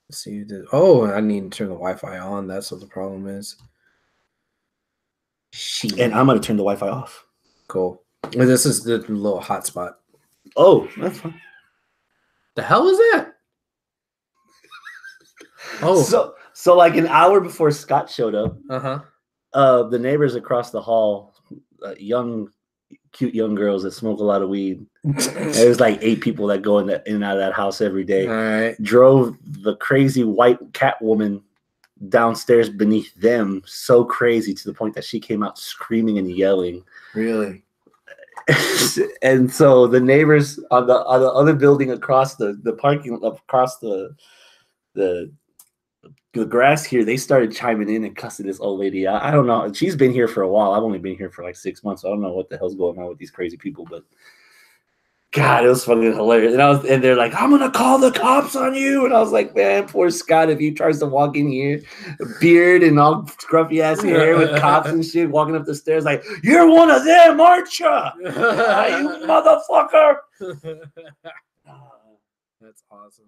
Let's see. Oh, I need to turn the Wi-Fi on. That's what the problem is. Shit. And I'm gonna turn the Wi-Fi off. Cool. Well, this is the little hotspot. Oh, that's fine. The hell is that? Oh, so like an hour before Scott showed up, the neighbors across the hall, cute young girls that smoke a lot of weed. There's like 8 people that go in and out of that house every day. All right. Drove the crazy white cat woman downstairs beneath them so crazy to the point that she came out screaming and yelling. Really? And so the neighbors on the other building across the parking across the grass here, they started chiming in and cussing this old lady out. I don't know. She's been here for a while. I've only been here for like 6 months. So I don't know what the hell's going on with these crazy people, but God, it was fucking hilarious. And they're like, I'm gonna call the cops on you. And I was like, man, poor Scott, if he tries to walk in here, beard and all scruffy ass hair with cops and shit, walking up the stairs like, you're one of them, aren't you? You motherfucker. That's awesome.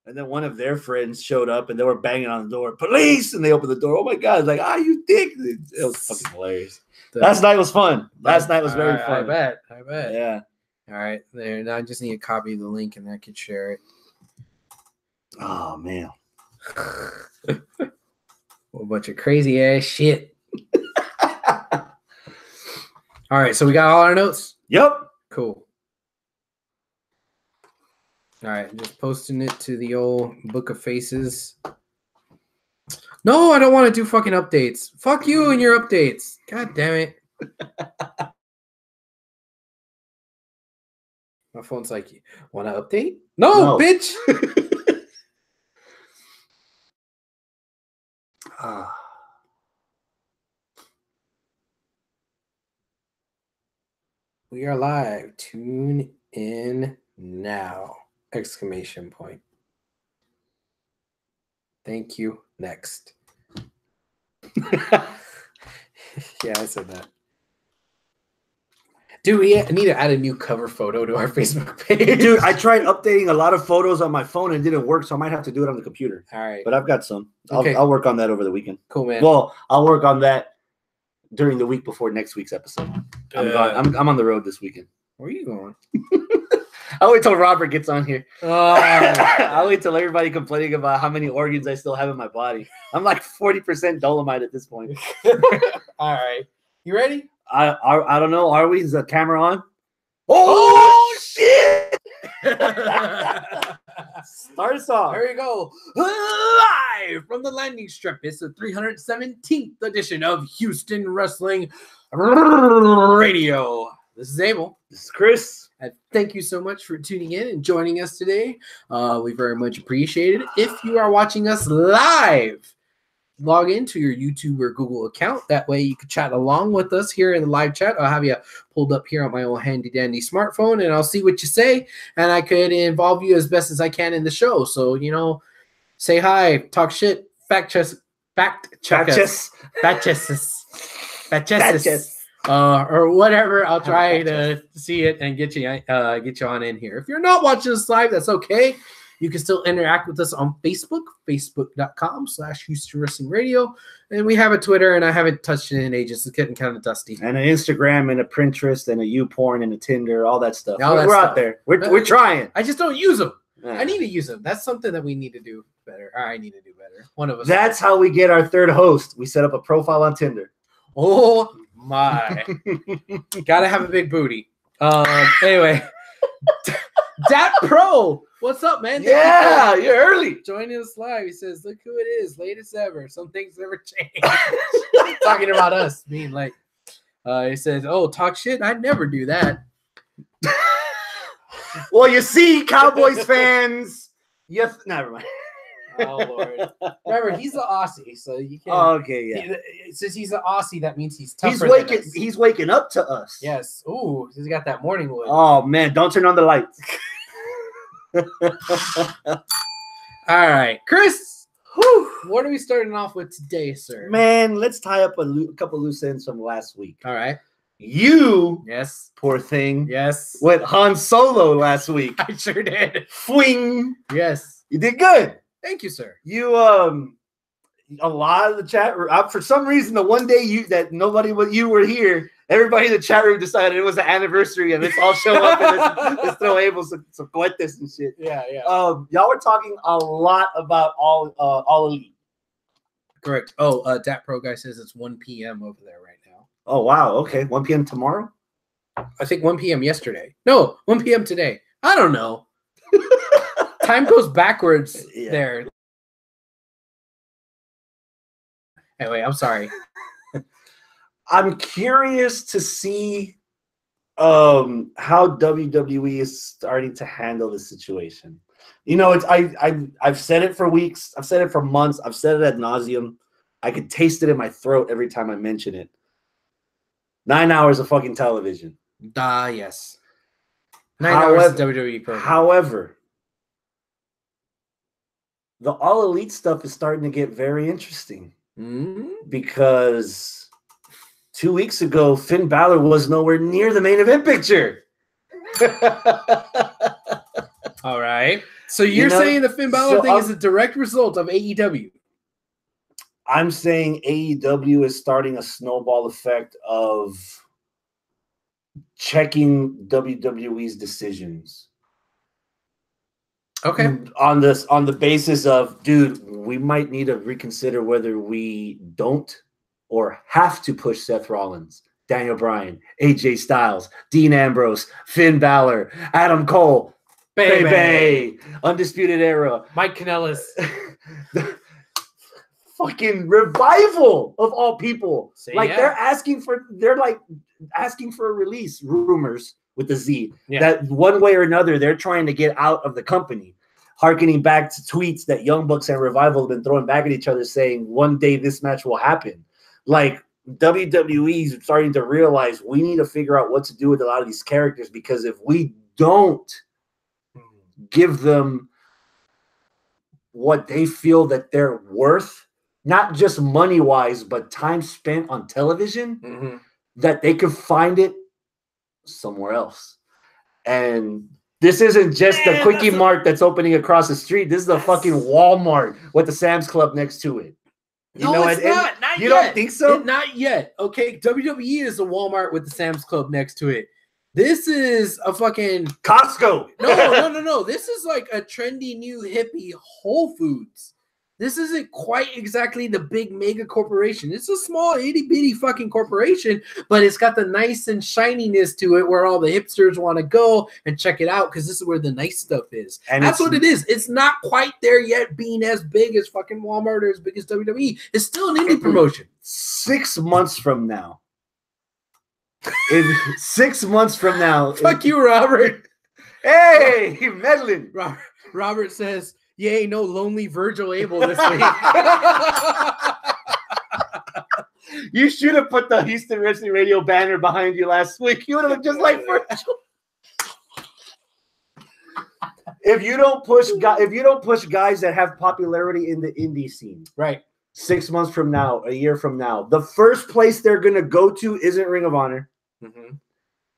And then one of their friends showed up and they were banging on the door, police, and they opened the door. Oh my God, it's like, you dick. It was fucking hilarious. Last night was fun. Last night was very fun. I bet. Yeah. All right, there. Now I just need a copy of the link and I can share it. Oh man. A bunch of crazy ass shit. All right, so we got all our notes? Yep. Cool. All right, just posting it to the old Book of Faces. No, I don't want to do fucking updates. Fuck you and your updates. God damn it. My phone's like, want to update? No, bitch. We are live. Tune in now. Exclamation point. Thank you. Next. Yeah, I said that. Dude, we need to add a new cover photo to our Facebook page. Dude, I tried updating a lot of photos on my phone and it didn't work, so I might have to do it on the computer. All right. But I've got some. Okay. I'll work on that over the weekend. Cool, man. Well, I'll work on that during the week before next week's episode. I'm on the road this weekend. Where are you going? I'll wait till Robert gets on here. I'll wait till everybody complaining about how many organs I still have in my body. I'm like 40% Dolomite at this point. All right. You ready? I don't know. Are we? Is the camera on? Oh shit! Start us off. There you go. Live from the landing strip. It's the 317th edition of Houston Wrestling Radio. This is Abel. This is Chris. And thank you so much for tuning in and joining us today. We very much appreciate it. If you are watching us live, log into your YouTube or Google account. That way you can chat along with us here in the live chat. I'll have you pulled up here on my old handy dandy smartphone and I'll see what you say. And I could involve you as best as I can in the show. So, say hi, talk shit, fact check us, or whatever. I'll try to see it and get you on in here. If you're not watching us live, that's okay. You can still interact with us on Facebook, facebook.com/Houston Wrestling Radio. And we have a Twitter, and I haven't touched it in ages. It's getting kind of dusty. And an Instagram and a Pinterest and a YouPorn and a Tinder, all that stuff. We're out there. We're trying. I just don't use them. I need to use them. That's something that we need to do better. Or I need to do better. One of us. That's how we get our third host. We set up a profile on Tinder. Oh, my. Gotta have a big booty. Anyway. Dat Pro, what's up, man? Yeah, you're early. Joining us live. He says, look who it is, latest ever. Some things never change. Talking about us being like, he says, oh, talk shit. I'd never do that. Well, you see, Cowboys fans, never mind. Oh, Lord. Remember, he's an Aussie, so you can't. Oh, okay, yeah. Since he's an Aussie, that means he's tougher than us. He's waking up to us. Yes. Ooh, he's got that morning wood. Oh, man, don't turn on the lights. All right, Chris. Whew, what are we starting off with today, sir? Man, let's tie up a couple loose ends from last week. All right. You, yes, poor thing, yes, went Han Solo last week. I sure did. Fwing. Yes, you did good. Thank you, sir. You a lot of the chat room. For some reason, the one day that nobody but you were here, everybody in the chat room decided it was an anniversary and let's all show up and let's throw able some cuetes and shit. Yeah. Y'all were talking a lot about all elite. Correct. Oh, Dat Pro guy says it's 1 p.m. over there right now. Oh wow. Okay, 1 p.m. tomorrow. I think 1 p.m. yesterday. No, 1 p.m. today. I don't know. Time goes backwards there. Anyway, I'm sorry. I'm curious to see how WWE is starting to handle the situation. You know, I've said it for weeks. I've said it for months. I've said it ad nauseum. I could taste it in my throat every time I mention it. 9 hours of fucking television. Yes. 9 hours of WWE program. However, the All Elite stuff is starting to get very interesting. Because 2 weeks ago, Finn Balor was nowhere near the main event picture. All right. So you're saying the Finn Balor thing is a direct result of AEW? I'm saying AEW is starting a snowball effect of checking WWE's decisions. Okay. On the basis of, dude, we might need to reconsider whether we don't or have to push Seth Rollins, Daniel Bryan, AJ Styles, Dean Ambrose, Finn Balor, Adam Cole, Bay, Undisputed Era, Mike Kanellis. The fucking Revival of all people. They're asking for a release, rumors with the Z, that one way or another they're trying to get out of the company, hearkening back to tweets that Young Bucks and Revival have been throwing back at each other saying one day this match will happen. Like, WWE is starting to realize we need to figure out what to do with a lot of these characters, because if we don't give them what they feel that they're worth, not just money-wise, but time spent on television, that they can find it somewhere else. And this isn't just the Quickie Mart that's opening across the street. This is a fucking Walmart with the Sam's Club next to it. It's not. Not you yet. Don't think so? Not yet. Okay, WWE is a Walmart with the Sam's Club next to it. This is a fucking Costco. No. This is like a trendy new hippie Whole Foods. This isn't quite exactly the big mega corporation. It's a small itty bitty fucking corporation, but it's got the nice and shininess to it where all the hipsters want to go and check it out because this is where the nice stuff is. And that's what it is. It's not quite there yet being as big as fucking Walmart or as big as WWE. It's still an indie promotion. 6 months from now. 6 months from now. Fuck you, Robert. Hey, meddling. Robert says, yay, no lonely Virgil Abel this week. You should have put the Houston Wrestling Radio banner behind you last week. You would have been just like Virgil. If you don't push guys that have popularity in the indie scene, right? 6 months from now, a year from now, the first place they're gonna go to isn't Ring of Honor.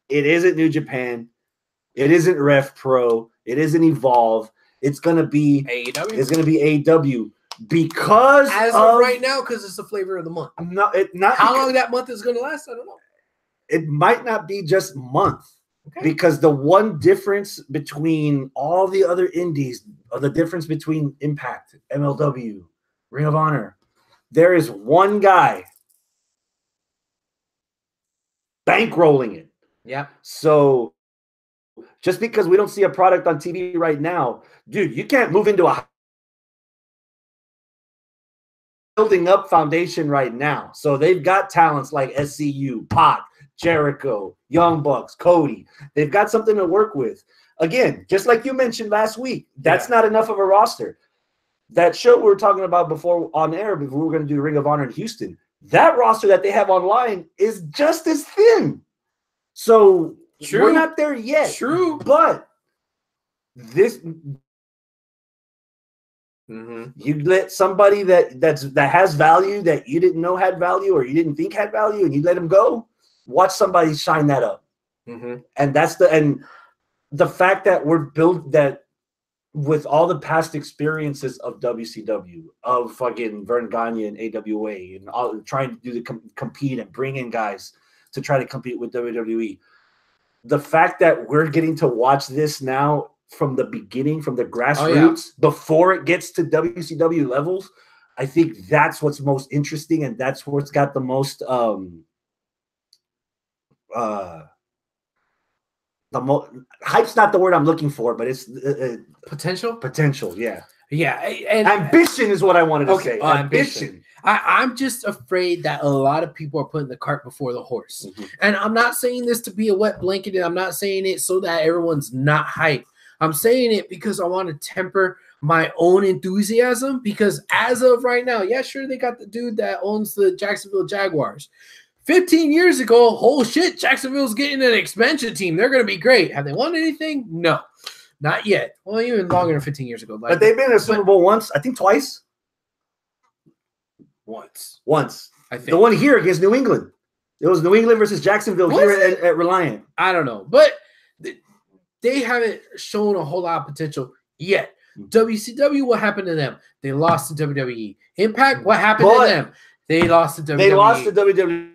It isn't New Japan. It isn't Rev Pro. It isn't Evolve. It's gonna be AEW. It's gonna be AEW because as of right now, because it's the flavor of the month. Not how long that month is gonna last. I don't know. It might not be just month, because the one difference between all the other indies, or the difference between Impact, MLW, Ring of Honor, there is one guy bankrolling it. Yeah. So just because we don't see a product on TV right now, dude, you can't move into a building up foundation right now. So they've got talents like SCU, Pac, Jericho, Young Bucks, Cody. They've got something to work with. Again, just like you mentioned last week, that's not enough of a roster. That show we were talking about before on air, before we were going to do Ring of Honor in Houston, that roster that they have online is just as thin. So we're not there yet. True. But this you let somebody that has value that you didn't know had value or you didn't think had value, and you let them go. Watch somebody shine that up. And that's the fact that with all the past experiences of WCW, of fucking Vern Gagne and AWA, and all trying to do the compete and bring in guys to try to compete with WWE, the fact that we're getting to watch this now from the beginning, from the grassroots, before it gets to WCW levels, I think that's what's most interesting, and that's what's got the most hype's not the word I'm looking for, but it's potential. Potential, yeah. Yeah, and ambition is what I wanted to say. Ambition. I'm just afraid that a lot of people are putting the cart before the horse. Mm-hmm. And I'm not saying this to be a wet blanket. I'm not saying it so that everyone's not hyped. I'm saying it because I want to temper my own enthusiasm, because as of right now, yeah, sure, they got the dude that owns the Jacksonville Jaguars. 15 years ago, oh shit, Jacksonville's getting an expansion team. They're going to be great. Have they won anything? No. Not yet. Well, even longer than 15 years ago. But they've been in a Super Bowl once, I think twice. Once. I think. The one here against New England. It was New England versus Jacksonville here at Reliant. I don't know. But they haven't shown a whole lot of potential yet. WCW, what happened to them? They lost to WWE. Impact, what happened to them? They lost to WWE. They lost to WWE.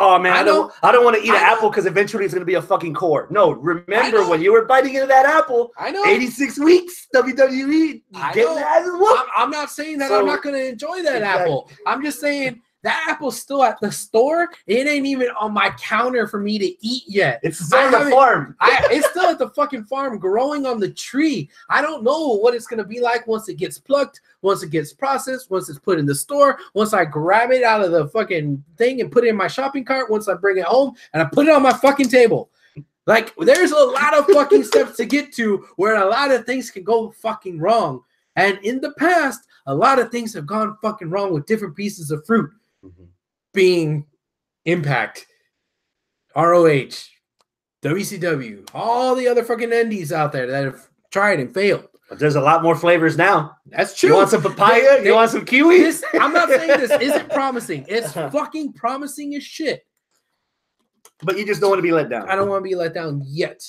Oh man, I don't want to eat an apple because eventually it's going to be a fucking core. No, remember when you were biting into that apple? I know. 86 weeks WWE. I'm not saying that I'm not going to enjoy that apple. I'm just saying that apple's still at the store. It ain't even on my counter for me to eat yet. It's still on the farm. It's still at the fucking farm growing on the tree. I don't know what it's going to be like once it gets plucked, once it gets processed, once it's put in the store, once I grab it out of the fucking thing and put it in my shopping cart, once I bring it home and I put it on my fucking table. Like, there's a lot of fucking steps to get to where a lot of things can go fucking wrong. And in the past, a lot of things have gone fucking wrong with different pieces of fruit. Being Impact, ROH, WCW, all the other fucking indies out there that have tried and failed. But there's a lot more flavors now. That's true. You want some papaya? You want some kiwi? I'm not saying this isn't promising. It's fucking promising as shit. But you just don't want to be let down. I don't want to be let down yet.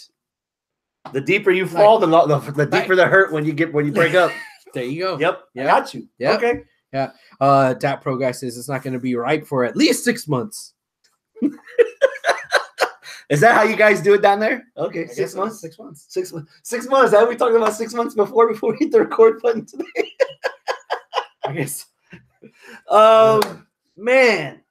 The deeper you fall, the deeper the hurt when you break up. There you go. Yep. I got you. Yep. Okay. Yeah. Dat Pro guy says it's not going to be ripe for at least 6 months. Is that how you guys do it down there? Okay, 6 months. 6 months. 6 months. 6 months. Have we talked about 6 months before we hit the record button today? I guess. Man.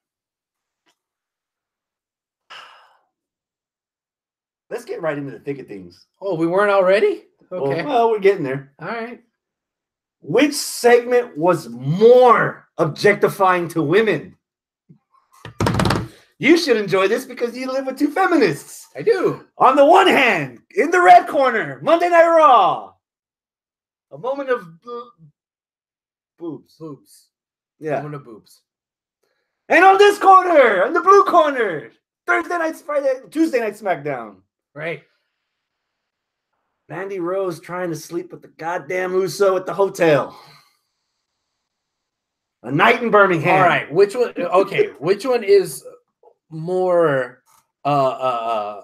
Let's get right into the thick of things. Oh, we weren't already? Okay. Well, we're getting there. All right. Which segment was more objectifying to women? You should enjoy this because you live with two feminists. I do. On the one hand, in the red corner, Monday Night Raw. A moment of boobs. Boobs. Yeah. Moment of boobs. And on this corner, in the blue corner, Tuesday Night SmackDown. Right. Mandy Rose trying to sleep with the goddamn Uso at the hotel. A night in Birmingham. All right. Which one? Okay. Which one is more? You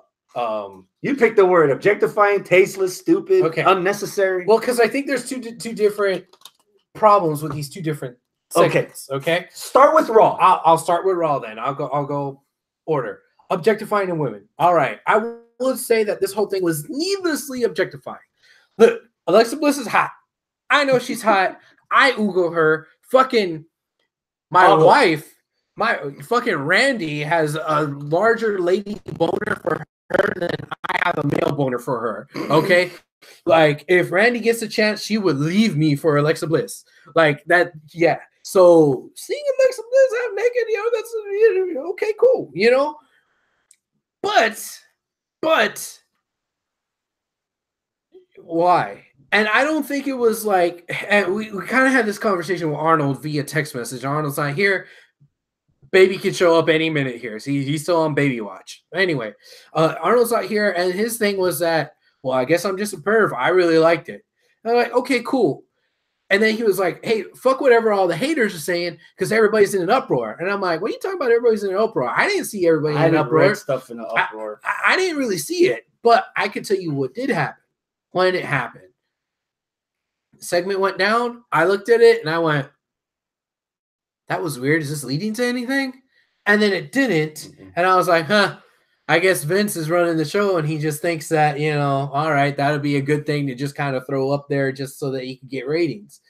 pick the word: objectifying, tasteless, stupid, unnecessary. Well, because I think there's two different problems with these two different segments. Okay. Start with Raw. I'll start with Raw then. I'll go order. Objectifying in women. All right. I would say that this whole thing was needlessly objectifying. Look, Alexa Bliss is hot. I know she's hot. I oogle her. Fucking my wife, my fucking Randy has a larger lady boner for her than I have a male boner for her. Okay. Like, if Randy gets a chance, she would leave me for Alexa Bliss. Like that, yeah. So seeing Alexa Bliss half naked, that's okay, cool, But why? And I don't think it was like, and we kind of had this conversation with Arnold via text message. Arnold's not here. Baby could show up any minute here. So he's still on baby watch. Anyway, Arnold's not here. And his thing was that, well, I guess I'm just a perv. I really liked it. And I'm like, okay, cool. And then he was like, hey, fuck whatever all the haters are saying because everybody's in an uproar. And I'm like, what are you talking about? Everybody's in an uproar. I didn't see everybody in an uproar. Read stuff in an uproar. I didn't really see it. But I could tell you what did happen when it happened. The segment went down. I looked at it and I went, that was weird. Is this leading to anything? And then it didn't. And I was like, huh, I guess Vince is running the show and he just thinks that, you know, all right, that would be a good thing to just kind of throw up there just so that he can get ratings.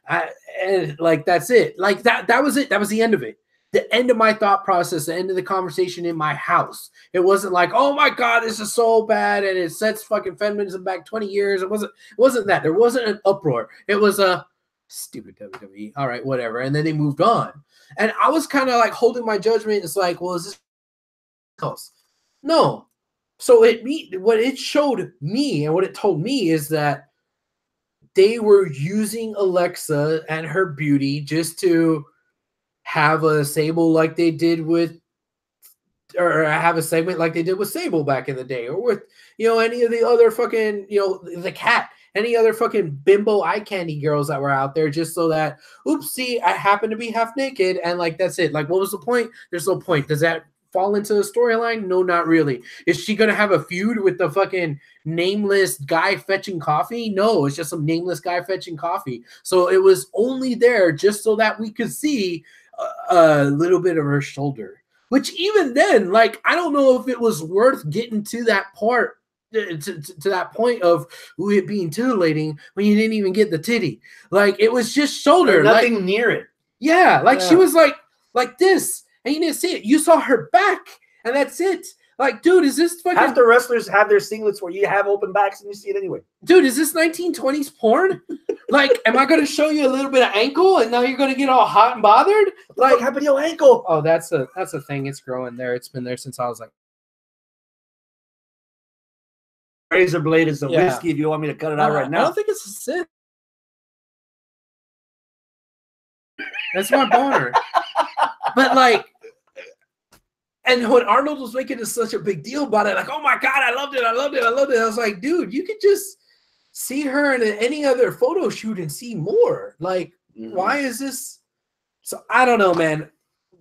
And like, that's it. Like that was it. That was the end of it. The end of my thought process, the end of the conversation in my house. It wasn't like, oh my God, this is so bad and it sets fucking feminism back 20 years. It wasn't that. There wasn't an uproar. It was a stupid WWE. All right, whatever. And then they moved on. And I was kind of like holding my judgment. It's like, well, is this else? No. So what it showed me and what it told me is that they were using Alexa and her beauty just to have a Sable like they did with, or have a segment like they did with Sable back in the day, or with, you know, any of the other fucking, you know, the cat, any other fucking bimbo eye candy girls that were out there, just so that, oopsie, I happen to be half naked, and like that's it. Like, what was the point? There's no point. Does that fall into the storyline? No, not really. Is she gonna have a feud with the fucking nameless guy fetching coffee? No, it's just some nameless guy fetching coffee. So it was only there just so that we could see a little bit of her shoulder, which even then, like, I don't know if it was worth getting to that part, to that point of it being titillating when you didn't even get the titty. Like, it was just shoulder. Nothing like, near it. Yeah, like she was like this, and you didn't see it. You saw her back, and that's it. Like, dude, is this fucking... Half the wrestlers have their singlets where you have open backs and you see it anyway. Dude, is this 1920s porn? Like, am I going to show you a little bit of ankle and now you're going to get all hot and bothered? Like, what happened to your ankle? Oh, that's a thing. It's growing there. It's been there since I was like... Razor blade is a whiskey if you want me to cut it out right now. I don't think it's a sin. That's my boner. But like... And when Arnold was making such a big deal about it, like, oh my God, I loved it. I was like, dude, you could just see her in any other photo shoot and see more. Like, why is this? So I don't know, man.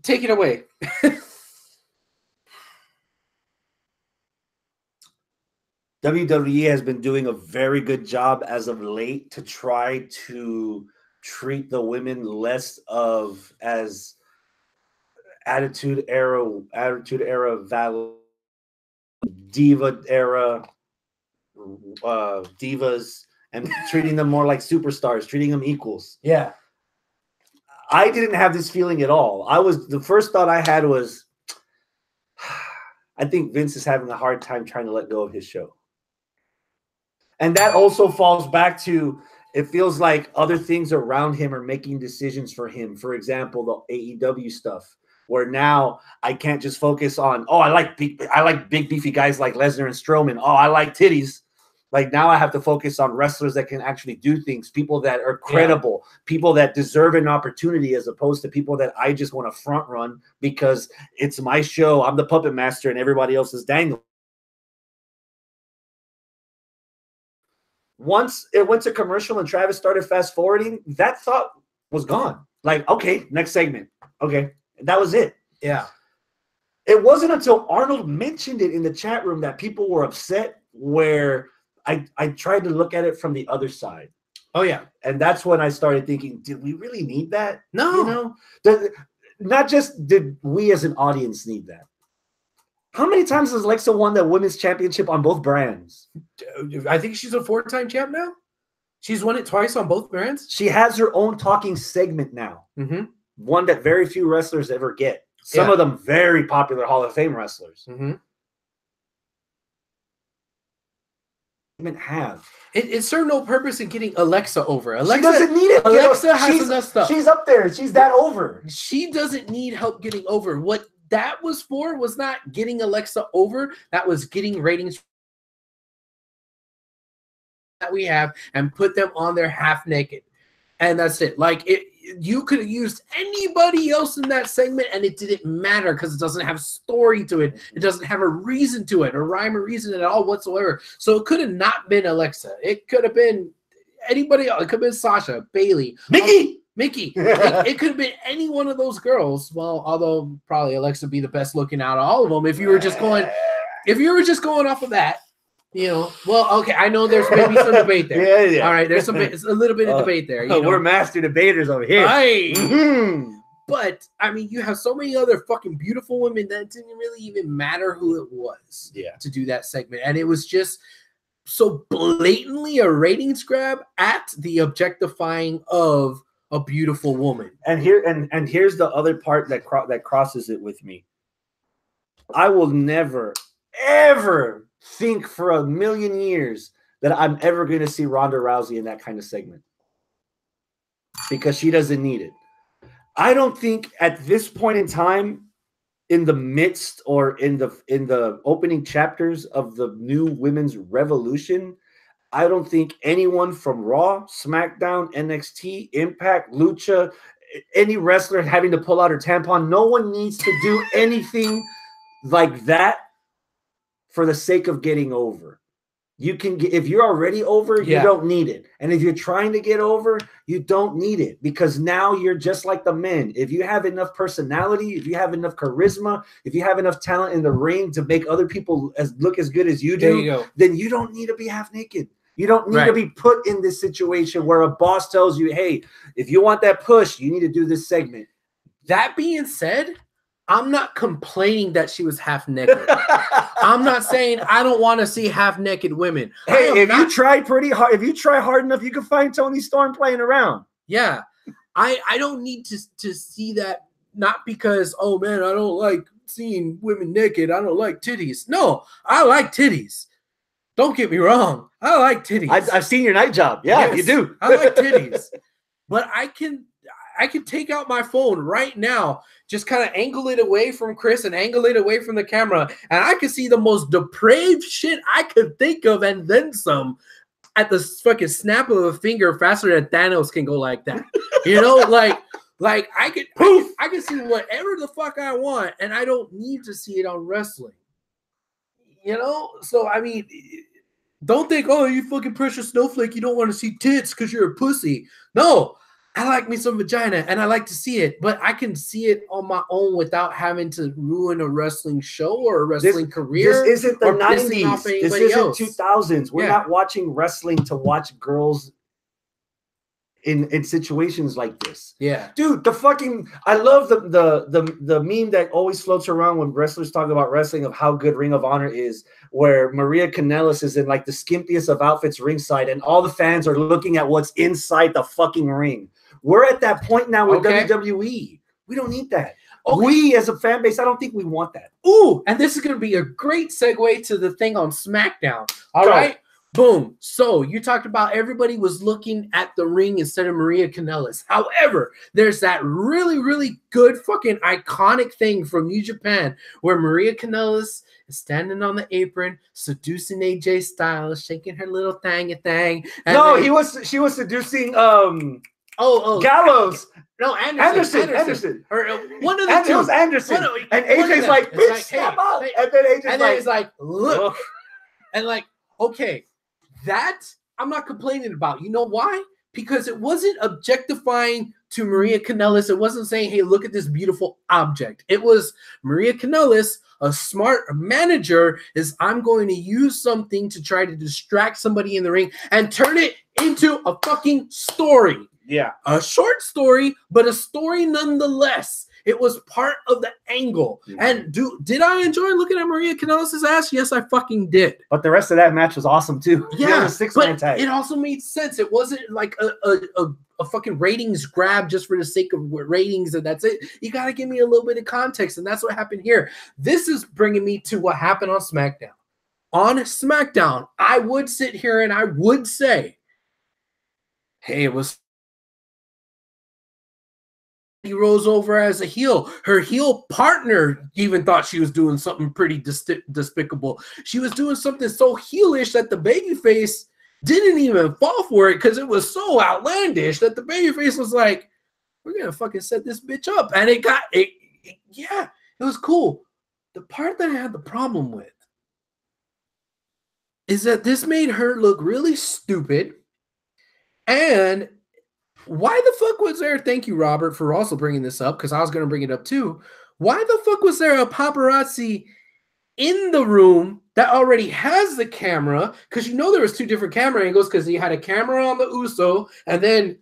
Take it away. WWE has been doing a very good job as of late to try to treat the women less of as Attitude Era, Valor, Diva Era, divas, and treating them more like superstars, treating them equals. Yeah. I didn't have this feeling at all. The first thought I had was, I think Vince is having a hard time trying to let go of his show. And that also falls back to, it feels like other things around him are making decisions for him. For example, the AEW stuff, where now I can't just focus on, oh, I like big beefy guys like Lesnar and Strowman. Oh, I like titties. Like, now I have to focus on wrestlers that can actually do things, people that are credible, people that deserve an opportunity, as opposed to people that I just want to front run because it's my show. I'm the puppet master and everybody else is dangling. Once it went to commercial and Travis started fast forwarding, that thought was gone. Like, okay, next segment. Okay. That was it. Yeah. It wasn't until Arnold mentioned it in the chat room that people were upset, where I tried to look at it from the other side. Oh, yeah. And that's when I started thinking, did we really need that? No. You know? Not just did we as an audience need that. How many times has Alexa won the women's championship on both brands? I think she's a 4-time champ now. She's won it twice on both brands. She has her own talking segment now. Mm-hmm. One that very few wrestlers ever get. Some of them very popular Hall of Fame wrestlers. Mm-hmm. Have. It served no purpose in getting Alexa over. She doesn't need it. Alexa has enough stuff. She's up there. She's that over. She doesn't need help getting over. What that was for was not getting Alexa over. That was getting ratings that we have and put them on there half naked. And that's it. Like, you could have used anybody else in that segment and it didn't matter because it doesn't have story to it. It doesn't have a reason to it, or rhyme or reason at all whatsoever. So it could have not been Alexa. It could have been anybody else. It could have been Sasha, Bailey, Mickey. It could have been any one of those girls. Well, although probably Alexa would be the best looking out of all of them if you were just going off of that. You know, well, okay, I know there's maybe some debate there. Yeah, yeah. All right, there's it's a little bit of debate there. You know? We're master debaters over here. But I mean, you have so many other fucking beautiful women that it didn't really even matter who it was. Yeah. To do that segment, and it was just so blatantly a ratings grab at the objectifying of a beautiful woman. And here's the other part that crosses it with me. I will never, ever think for a million years that I'm ever going to see Ronda Rousey in that kind of segment because she doesn't need it. I don't think at this point in time, in the midst or in the opening chapters of the new women's revolution, I don't think anyone from Raw, SmackDown, NXT, Impact, Lucha, any wrestler having to pull out her tampon, no one needs to do anything like that for the sake of getting over. You can get, if you're already over, you don't need it. And if you're trying to get over, you don't need it because now you're just like the men. If you have enough personality, if you have enough charisma, if you have enough talent in the ring to make other people look as good as you do, then you don't need to be half naked. You don't need to be put in this situation where a boss tells you, hey, if you want that push, you need to do this segment. That being said, I'm not complaining that she was half naked. I'm not saying I don't want to see half naked women. Hey, if you try pretty hard, if you try hard enough, you can find Toni Storm playing around. Yeah. I don't need to see that, not because, oh man, I don't like seeing women naked. I don't like titties. No, I like titties. Don't get me wrong. I like titties. I've seen your night job. Yeah, yes, you do. I like titties. But I can take out my phone right now, just kind of angle it away from Chris and angle it away from the camera, and I can see the most depraved shit I could think of and then some at the fucking snap of a finger, faster than Thanos can go like that. You know, like I can see whatever the fuck I want, and I don't need to see it on wrestling. You know? So, I mean, don't think, oh, you fucking precious snowflake, you don't want to see tits because you're a pussy. No, I like me some vagina, and I like to see it, but I can see it on my own without having to ruin a wrestling show or a wrestling career. This isn't the 90s. This isn't 2000s. We're not watching wrestling to watch girls in situations like this. Yeah. Dude, I love the meme that always floats around when wrestlers talk about wrestling of how good Ring of Honor is, where Maria Kanellis is in like the skimpiest of outfits ringside, and all the fans are looking at what's inside the fucking ring. We're at that point now with WWE. We don't need that. Okay. We, as a fan base, I don't think we want that. Ooh, and this is going to be a great segue to the thing on SmackDown. All right? Boom. So you talked about everybody was looking at the ring instead of Maria Kanellis. However, there's that really, really good fucking iconic thing from New Japan where Maria Kanellis is standing on the apron, seducing AJ Styles, shaking her little thangy thing. No, she was seducing Gallows. No, Anderson. Or one of the two. It was Anderson. And AJ's like, bitch, step up. And then AJ's like, look. And like, okay, that I'm not complaining about. You know why? Because it wasn't objectifying to Maria Kanellis. It wasn't saying, hey, look at this beautiful object. It was Maria Kanellis, a smart manager, I'm going to use something to try to distract somebody in the ring and turn it into a fucking story. Yeah. A short story, but a story nonetheless. It was part of the angle. Mm-hmm. And did I enjoy looking at Maria Kanellis' ass? Yes, I fucking did. But the rest of that match was awesome too. Yeah, six-man tag. It also made sense. It wasn't like a fucking ratings grab just for the sake of ratings and that's it. You got to give me a little bit of context, and that's what happened here. This is bringing me to what happened on SmackDown. On SmackDown, I would sit here and I would say, hey, it was he rolls over as a heel. Her heel partner even thought she was doing something pretty despicable. She was doing something so heelish that the babyface didn't even fall for it because it was so outlandish that the babyface was like, we're going to fucking set this bitch up. And it was cool. The part that I had the problem with is that this made her look really stupid. And why the fuck was there, thank you, Robert, for also bringing this up, because I was going to bring it up too. Why the fuck was there a paparazzi in the room that already has the camera, because you know there was 2 different camera angles, because he had a camera on the Uso, and then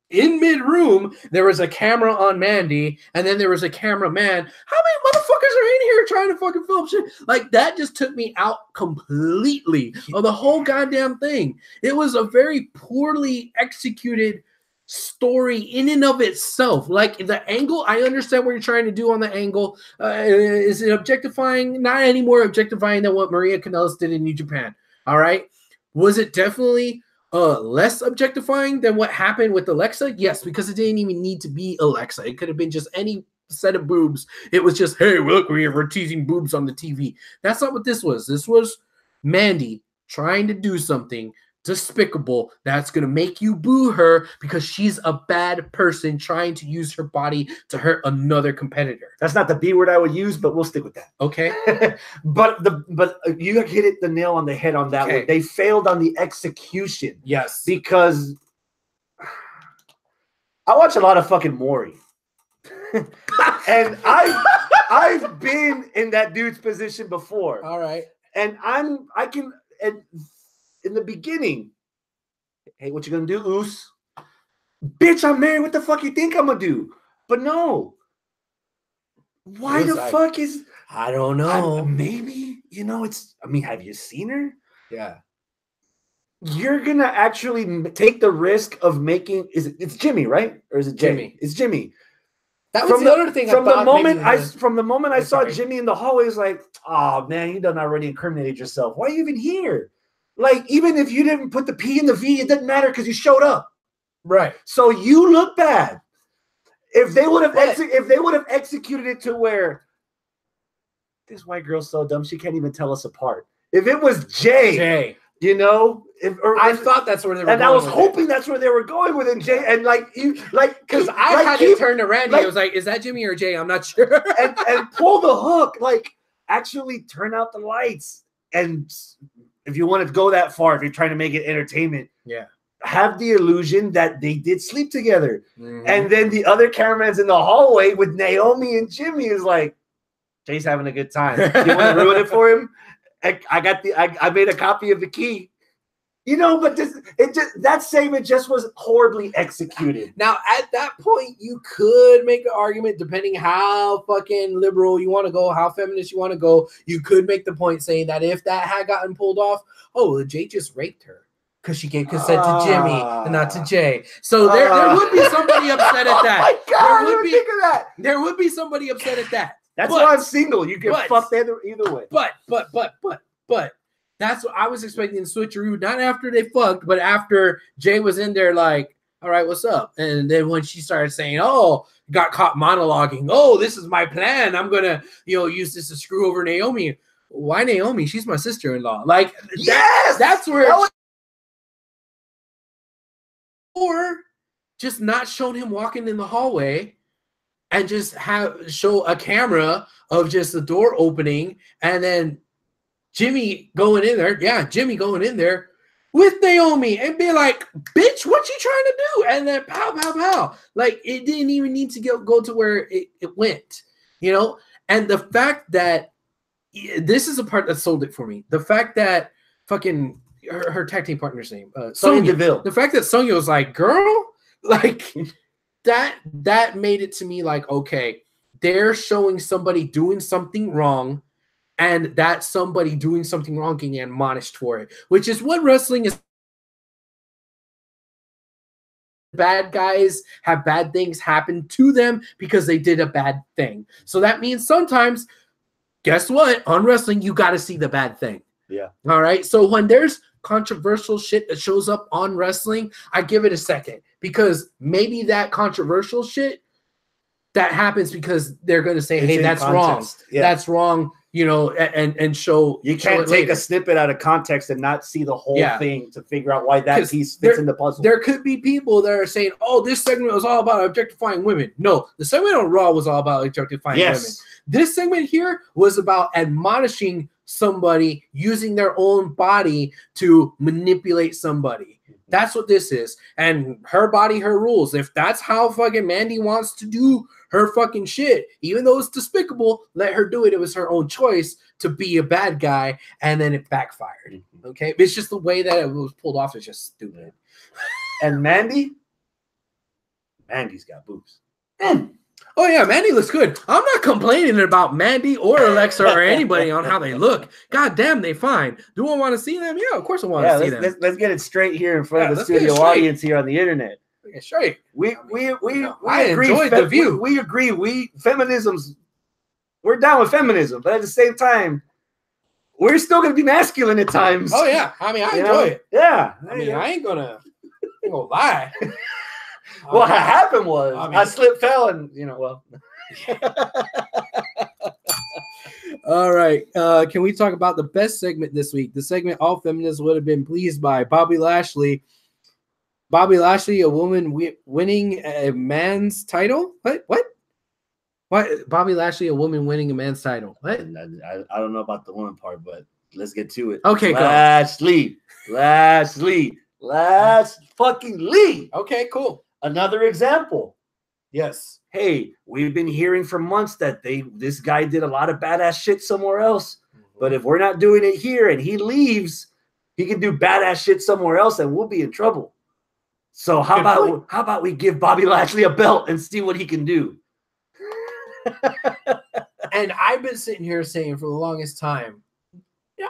in mid-room, there was a camera on Mandy, and then there was a cameraman. How many motherfuckers are in here trying to fucking film shit? Like, that just took me out completely of the whole goddamn thing. It was a very poorly executed story in and of itself. Like, the angle, I understand what you're trying to do on the angle. Is it objectifying? Not any more objectifying than what Maria Kanellis did in New Japan. All right? Was it definitely less objectifying than what happened with Alexa? Yes, because it didn't even need to be Alexa. It could have been just any set of boobs. It was just, hey, look, we're teasing boobs on the TV. That's not what this was. This was Mandy trying to do something despicable that's going to make you boo her because she's a bad person trying to use her body to hurt another competitor. That's not the B word I would use, but we'll stick with that. Okay. but you hit it the nail on the head on that one. They failed on the execution. Yes. Because I watch a lot of fucking Maury. And I've been in that dude's position before. All right. And in the beginning, hey, what you gonna do, Oos? Bitch, I'm married. What the fuck you think I'm gonna do? But no. Why the fuck is... I don't know. Maybe, it's... I mean, have you seen her? Yeah. You're gonna actually take the risk of making... It's Jimmy, right? Or is it Jay? Jimmy. It's Jimmy. That was the other thing. From the moment I saw Jimmy in the hallway, it's like, oh man, you done already incriminated yourself. Why are you even here? Like, even if you didn't put the P in the V, it doesn't matter because you showed up. Right. So you look bad. If they would have executed it to where this white girl's so dumb she can't even tell us apart. If it was Jay. I thought that's where they were going. And I was hoping that's where they were going with it, Jay. And because I had to turn to Randy. I was like, is that Jimmy or Jay? I'm not sure. and pull the hook. Like, actually turn out the lights. And if you want to go that far, if you're trying to make it entertainment, have the illusion that they did sleep together. Mm-hmm. And then the other cameraman's in the hallway with Naomi and Jimmy is like, Jay's having a good time. You want to ruin it for him? I made a copy of the key. But that segment just was horribly executed. Now, at that point, you could make an argument, depending how fucking liberal you want to go, how feminist you want to go. You could make the point saying that if that had gotten pulled off, Jay just raped her because she gave consent to Jimmy and not to Jay. So there would be somebody upset at that. Oh my God, I didn't think of that. There would be somebody upset at that. That's why I'm single. You can fuck either way. But that's what I was expecting the switcheroo, not after they fucked, but after Jay was in there like, all right, what's up? And then when she started saying, got caught monologuing, this is my plan. I'm going to, use this to screw over Naomi. Why Naomi? She's my sister-in-law. Like, yes! That's where... Or just not showing him walking in the hallway and just show a camera of just the door opening and then Jimmy going in there. Yeah, Jimmy going in there with Naomi and be like, bitch, what you trying to do? And then pow, pow, pow. Like, it didn't even need to go to where it went, And the fact that this is a part that sold it for me. The fact that fucking her tag team partner's name, Sonya Deville. The fact that Sonya was like, girl, like that made it to me like, okay, they're showing somebody doing something wrong, and that somebody doing something wrong getting admonished for it, which is what wrestling is. Bad guys have bad things happen to them because they did a bad thing. So that means sometimes, guess what? On wrestling, you got to see the bad thing. Yeah. All right. So when there's controversial shit that shows up on wrestling, I give it a second, because maybe that controversial shit that happens because they're going to say, hey, that's context. Wrong. Yeah. That's wrong. And show. You can't take a snippet out of context and not see the whole thing to figure out why that piece fits in the puzzle. There could be people that are saying, this segment was all about objectifying women. No, the segment on Raw was all about objectifying women. This segment here was about admonishing somebody using their own body to manipulate somebody. That's what this is. And her body, her rules. If that's how fucking Mandy wants to do her fucking shit. Even though it's despicable, let her do it. It was her own choice to be a bad guy, and then it backfired. Okay? It's just the way that it was pulled off is just stupid. And Mandy's got boobs. Oh, yeah, Mandy looks good. I'm not complaining about Mandy or Alexa or anybody on how they look. God damn, they fine. Do I want to see them? Yeah, of course I want to see them. Let's get it straight here in front of the studio audience here on the internet. Straight. We I agree. enjoyed the view. We agree. We're down with feminism, but at the same time, we're still going to be masculine at times. Oh, yeah. I mean, I enjoy it. Yeah. I mean, I ain't gonna lie. What happened was I slipped, fell, and All right. Can we talk about the best segment this week? The segment all feminists would have been pleased by. Bobby Lashley. Bobby Lashley, a woman winning a man's title? What? Bobby Lashley, a woman winning a man's title? What? I don't know about the woman part, but let's get to it. Okay, Lashley. Fucking Lee. Okay, cool. Another example. Yes. Hey, we've been hearing for months that this guy did a lot of badass shit somewhere else. But if we're not doing it here and he leaves, he can do badass shit somewhere else and we'll be in trouble. So how about we give Bobby Lashley a belt and see what he can do? And I've been sitting here saying for the longest time,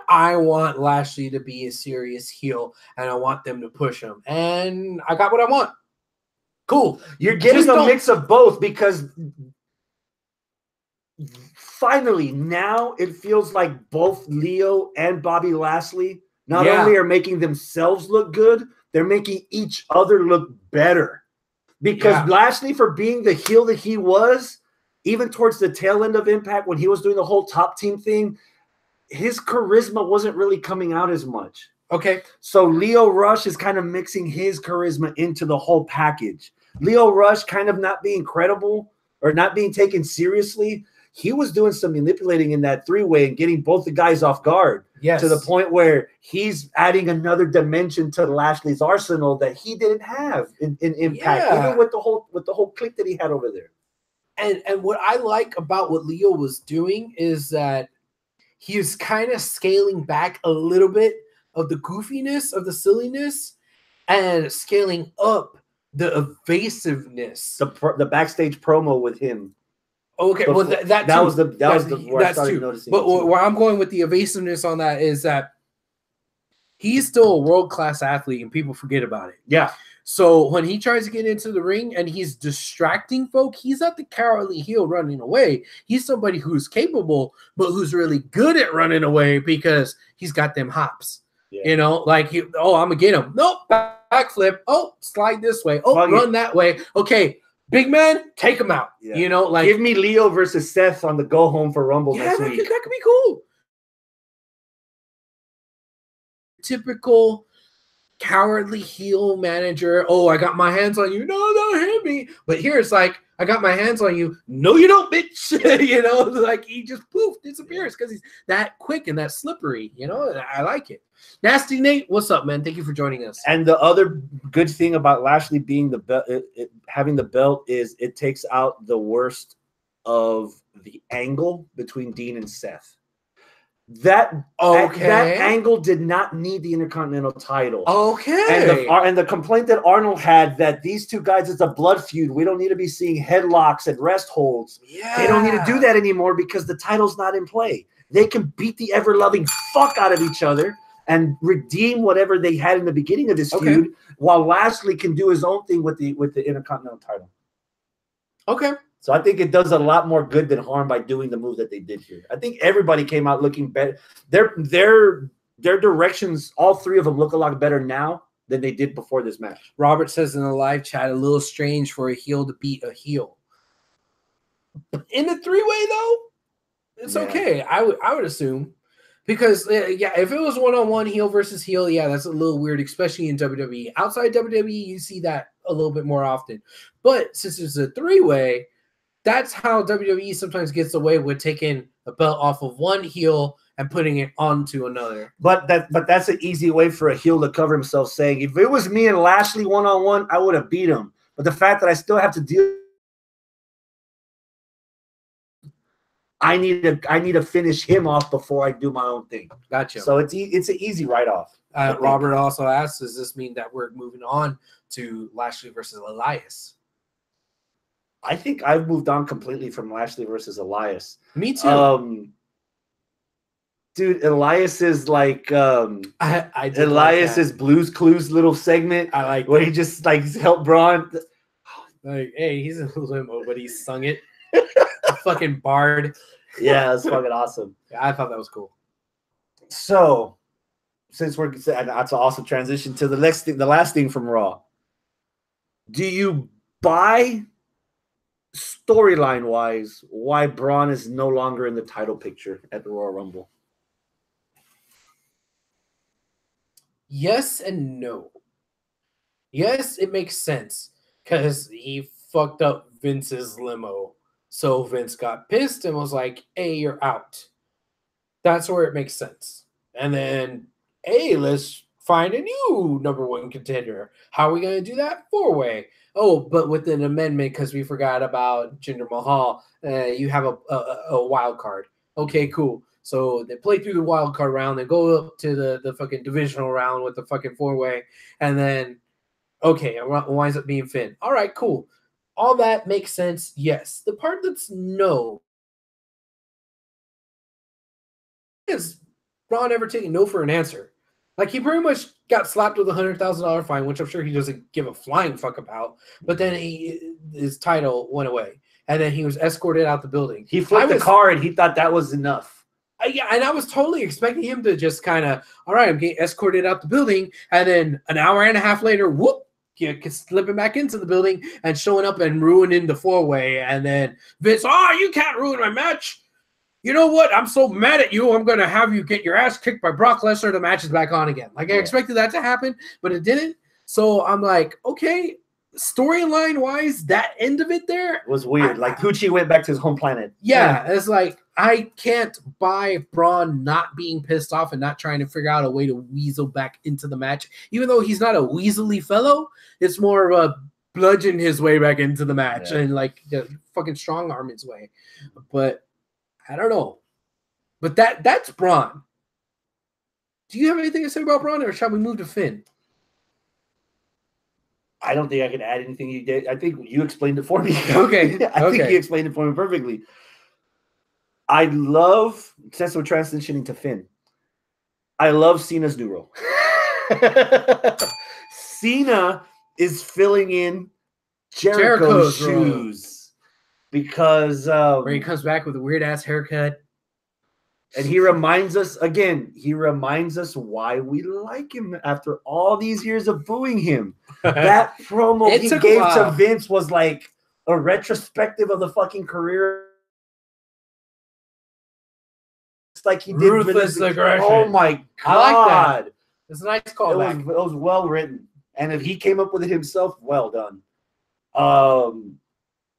I want Lashley to be a serious heel and I want them to push him. And I got what I want. Cool. You're getting a mix of both because finally now it feels like both Leo and Bobby Lashley not only are making themselves look good, they're making each other look better. Because Lashley, for being the heel that he was, even towards the tail end of Impact when he was doing the whole top team thing, his charisma wasn't really coming out as much. Okay. So Leo Rush is kind of mixing his charisma into the whole package. Leo Rush kind of not being credible or not being taken seriously. He was doing some manipulating in that three-way and getting both the guys off guard. Yes. To the point where he's adding another dimension to Lashley's arsenal that he didn't have in Impact, even with the whole clique that he had over there. And what I like about what Leo was doing is that he is kind of scaling back a little bit of the goofiness, of the silliness, and scaling up the evasiveness. The backstage promo with him. Okay, well that was where I started noticing. But where I'm going with the evasiveness on that is that he's still a world-class athlete, and people forget about it. Yeah. So when he tries to get into the ring and he's distracting folk, he's not the cowardly heel running away. He's somebody who's capable, but who's really good at running away because he's got them hops. Yeah. Like, I'm going to get him. Nope, backflip. Oh, slide this way. Oh, run that way. Okay, big man, take him out. Yeah. Like, give me Leo versus Seth on the go home for Rumble next week. That could be cool. Typical cowardly heel manager. Oh, I got my hands on you. No, don't hit me. But here it's like, I got my hands on you. No, you don't, bitch. Like he just poof disappears because he's that quick and that slippery. I like it. Nasty Nate, what's up, man? Thank you for joining us. And the other good thing about Lashley being having the belt is it takes out the worst of the angle between Dean and Seth. That angle did not need the Intercontinental title. Okay. And the complaint that Arnold had that these two guys, it's a blood feud. We don't need to be seeing headlocks and rest holds. Yeah. They don't need to do that anymore because the title's not in play. They can beat the ever-loving fuck out of each other and redeem whatever they had in the beginning of this feud, while Lashley can do his own thing with the Intercontinental title. Okay. So I think it does a lot more good than harm by doing the move that they did here. I think everybody came out looking better. Their directions, all three of them, look a lot better now than they did before this match. Robert says in the live chat, a little strange for a heel to beat a heel. In the three-way, though, it's okay. I would assume. Because, if it was one-on-one heel versus heel, that's a little weird, especially in WWE. Outside WWE, you see that a little bit more often. But since it's a three-way, that's how WWE sometimes gets away with taking a belt off of one heel and putting it onto another. But that's an easy way for a heel to cover himself, saying, if it was me and Lashley one-on-one, I would have beat him. But the fact that I still have to deal I need to finish him off before I do my own thing. Gotcha. So it's an easy write-off. Robert also asks, does this mean that we're moving on to Lashley versus Elias? I think I've moved on completely from Lashley versus Elias. Me too. Dude, Elias is like Elias is Blue's Clues little segment. I like where he just like helped Braun. Like, hey, he's in a limo, but he sung it. Fucking bard. Yeah, that's fucking awesome. Yeah, I thought that was cool. So, since we're that's awesome transition to the next thing, the last thing from Raw. Do you buy storyline wise why Braun is no longer in the title picture at the Royal Rumble? Yes and no. Yes, it makes sense because he fucked up Vince's limo. So Vince got pissed and was like, hey, you're out. That's where it makes sense. And then, hey, let's find a new number one contender. How are we going to do that? 4-way. Oh, but with an amendment because we forgot about Jinder Mahal. You have a wild card. Okay, cool. So they play through the wild card round. They go up to the fucking divisional round with the fucking 4-way. And then, okay, it winds up being Finn. All right, cool. All that makes sense. Yes. The part that's no is Braun ever taking no for an answer. Like, he pretty much got slapped with a $100,000 fine, which I'm sure he doesn't give a flying fuck about. But then his title went away. And then he was escorted out the building. He flipped the car and he thought that was enough. Yeah, and I was totally expecting him to just kind of, all right, I'm getting escorted out the building. And then an hour and a half later, whoop, slipping back into the building and showing up and ruining the 4-way. And then Vince, you can't ruin my match. You know what? I'm so mad at you. I'm going to have you get your ass kicked by Brock Lesnar. The match is back on again. Like, I expected that to happen, but it didn't. So I'm like, okay, storyline wise, that end of it there was weird. Like, Poochie went back to his home planet. Yeah, it's like, I can't buy Braun not being pissed off and not trying to figure out a way to weasel back into the match. Even though he's not a weaselly fellow, it's more of a bludgeon his way back into the match and like fucking strong arm his way. But I don't know. But that's Braun. Do you have anything to say about Braun, or shall we move to Finn? I don't think I can add anything you did. I think you explained it for me. Okay. I think you explained it for me perfectly. I love, since we're transitioning to Finn, I love Cena's new role. Cena is filling in Jericho's shoes because where he comes back with a weird ass haircut. And he reminds us why we like him after all these years of booing him. That promo he gave to Vince was like a retrospective of the fucking career. Like he did Ruthless aggression. Oh my god. I like that. It's a nice callback. It was well written. And if he came up with it himself, well done.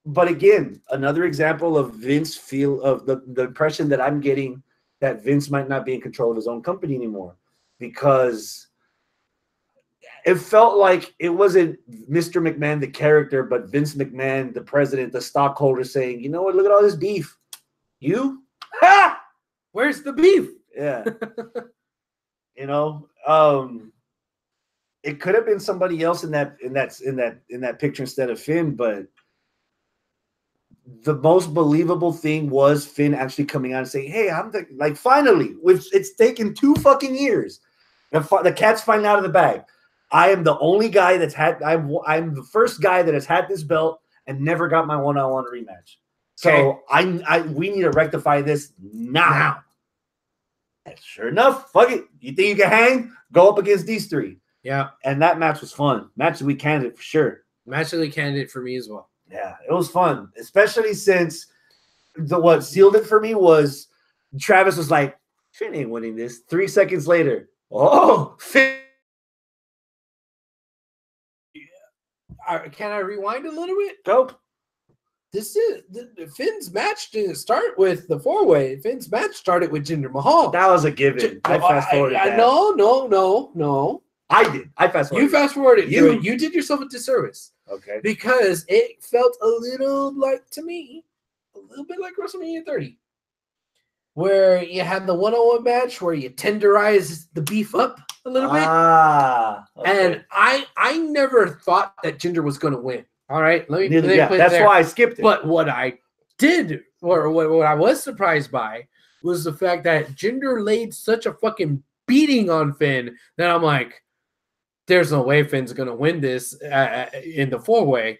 But again, another example of Vince the impression that I'm getting that Vince might not be in control of his own company anymore, because it felt like it wasn't Mr. McMahon, the character, but Vince McMahon, the president, the stockholder, saying, you know what, look at all this beef. You? Ha! Where's the beef? Yeah. You know, it could have been somebody else in that picture instead of Finn, but the most believable thing was Finn actually coming out and saying, hey, finally, it's taken 2 fucking years. The cat's finally out of the bag. I am the only guy I'm the first guy that has had this belt and never got my one-on-one rematch. So we need to rectify this now. And sure enough, fuck it. You think you can hang? Go up against these 3. Yeah. And that match was fun. Match of the week candidate for sure. Match of the week candidate for me as well. Yeah, it was fun, especially since what sealed it for me was Travis was like, Finn ain't winning this. 3 seconds later, Finn. Can I rewind a little bit? Go. This is Finn's match didn't start with the 4-way. Finn's match started with Jinder Mahal. That was a given. I fast forwarded. No. I did. I fast forwarded. You fast forwarded. You did yourself a disservice. Okay. Because it felt a little bit like WrestleMania 30. where you had the one-on-one match where you tenderize the beef up a little bit. Okay. And I never thought that Jinder was going to win. All right, let me put That's there. why I skipped it. But what I did, or what I was surprised by, was the fact that Jinder laid such a fucking beating on Finn that I'm like, there's no way Finn's going to win this in the four-way.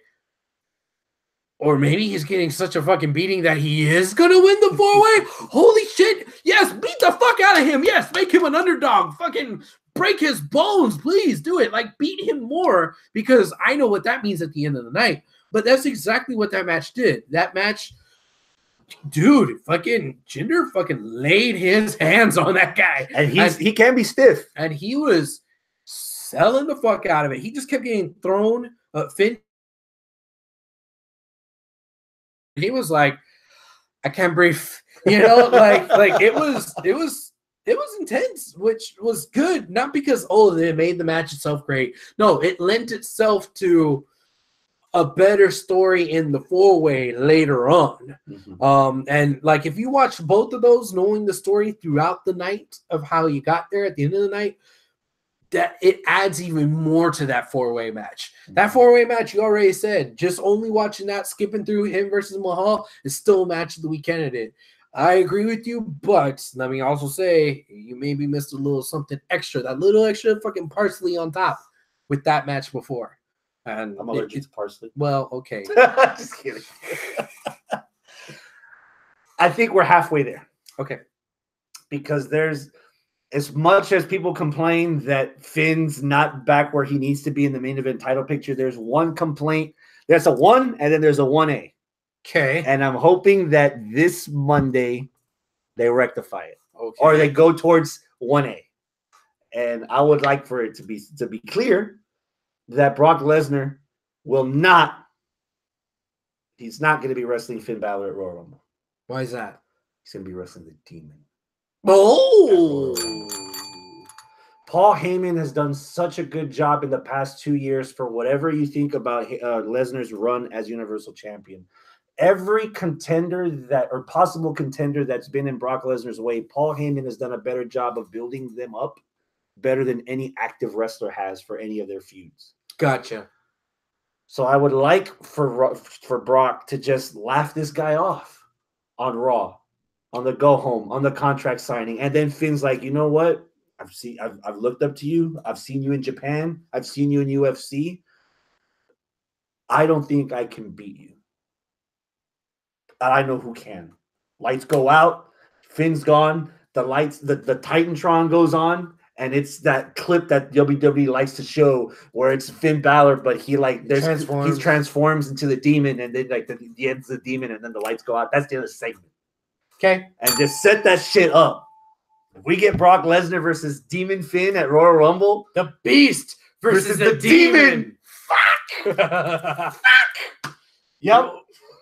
Or maybe he's getting such a fucking beating that he is going to win the four-way. Holy shit. Yes, beat the fuck out of him. Yes, make him an underdog. Fucking break his bones. Please do it. Like, beat him more, because I know what that means at the end of the night. But that's exactly what that match did. That match, dude, fucking Jinder fucking laid his hands on that guy. And he can be stiff. And he was selling the fuck out of it. He just kept getting thrown. Finn, he was like, I can't breathe. You know, like it was intense, which was good. Not because, they made the match itself great. No, it lent itself to a better story in the four-way later on. Mm-hmm. And like, if you watch both of those, knowing the story throughout the night of how you got there at the end of the night, that it adds even more to that four-way match. That four-way match, you already said, just only watching that, skipping through him versus Mahal, is still a match of the week candidate. I agree with you, but let me also say, you maybe missed a little something extra, that little extra fucking parsley on top with that match before. And I'm allergic to parsley. Well, okay. Just kidding. I think we're halfway there. Okay. Because there's, as much as people complain that Finn's not back where he needs to be in the main event title picture, there's one complaint. There's a 1, and then there's a 1A. Okay. And I'm hoping that this Monday they rectify it. Okay. Or they go towards 1A. And I would like for it to be clear that Brock Lesnar will not, he's not going to be wrestling Finn Balor at Royal Rumble. Why is that? He's going to be wrestling the Demon. Oh! Paul Heyman has done such a good job in the past 2 years for whatever you think about Lesnar's run as Universal Champion. Every contender or possible contender that's been in Brock Lesnar's way, Paul Heyman has done a better job of building them up, better than any active wrestler has for any of their feuds. Gotcha. So I would like for Brock to just laugh this guy off on Raw, on the go home, on the contract signing, and then Finn's like, you know what? I've looked up to you. I've seen you in Japan. I've seen you in UFC. I don't think I can beat you. I know who can. Lights go out. Finn's gone. The Titantron goes on. And it's that clip that WWE likes to show where it's Finn Balor, but he transforms into the Demon, and then like the end's the Demon, and then the lights go out. That's the other segment. Okay. And just set that shit up. If we get Brock Lesnar versus Demon Finn at Royal Rumble, the Beast versus the Demon. Fuck. Fuck. Yep.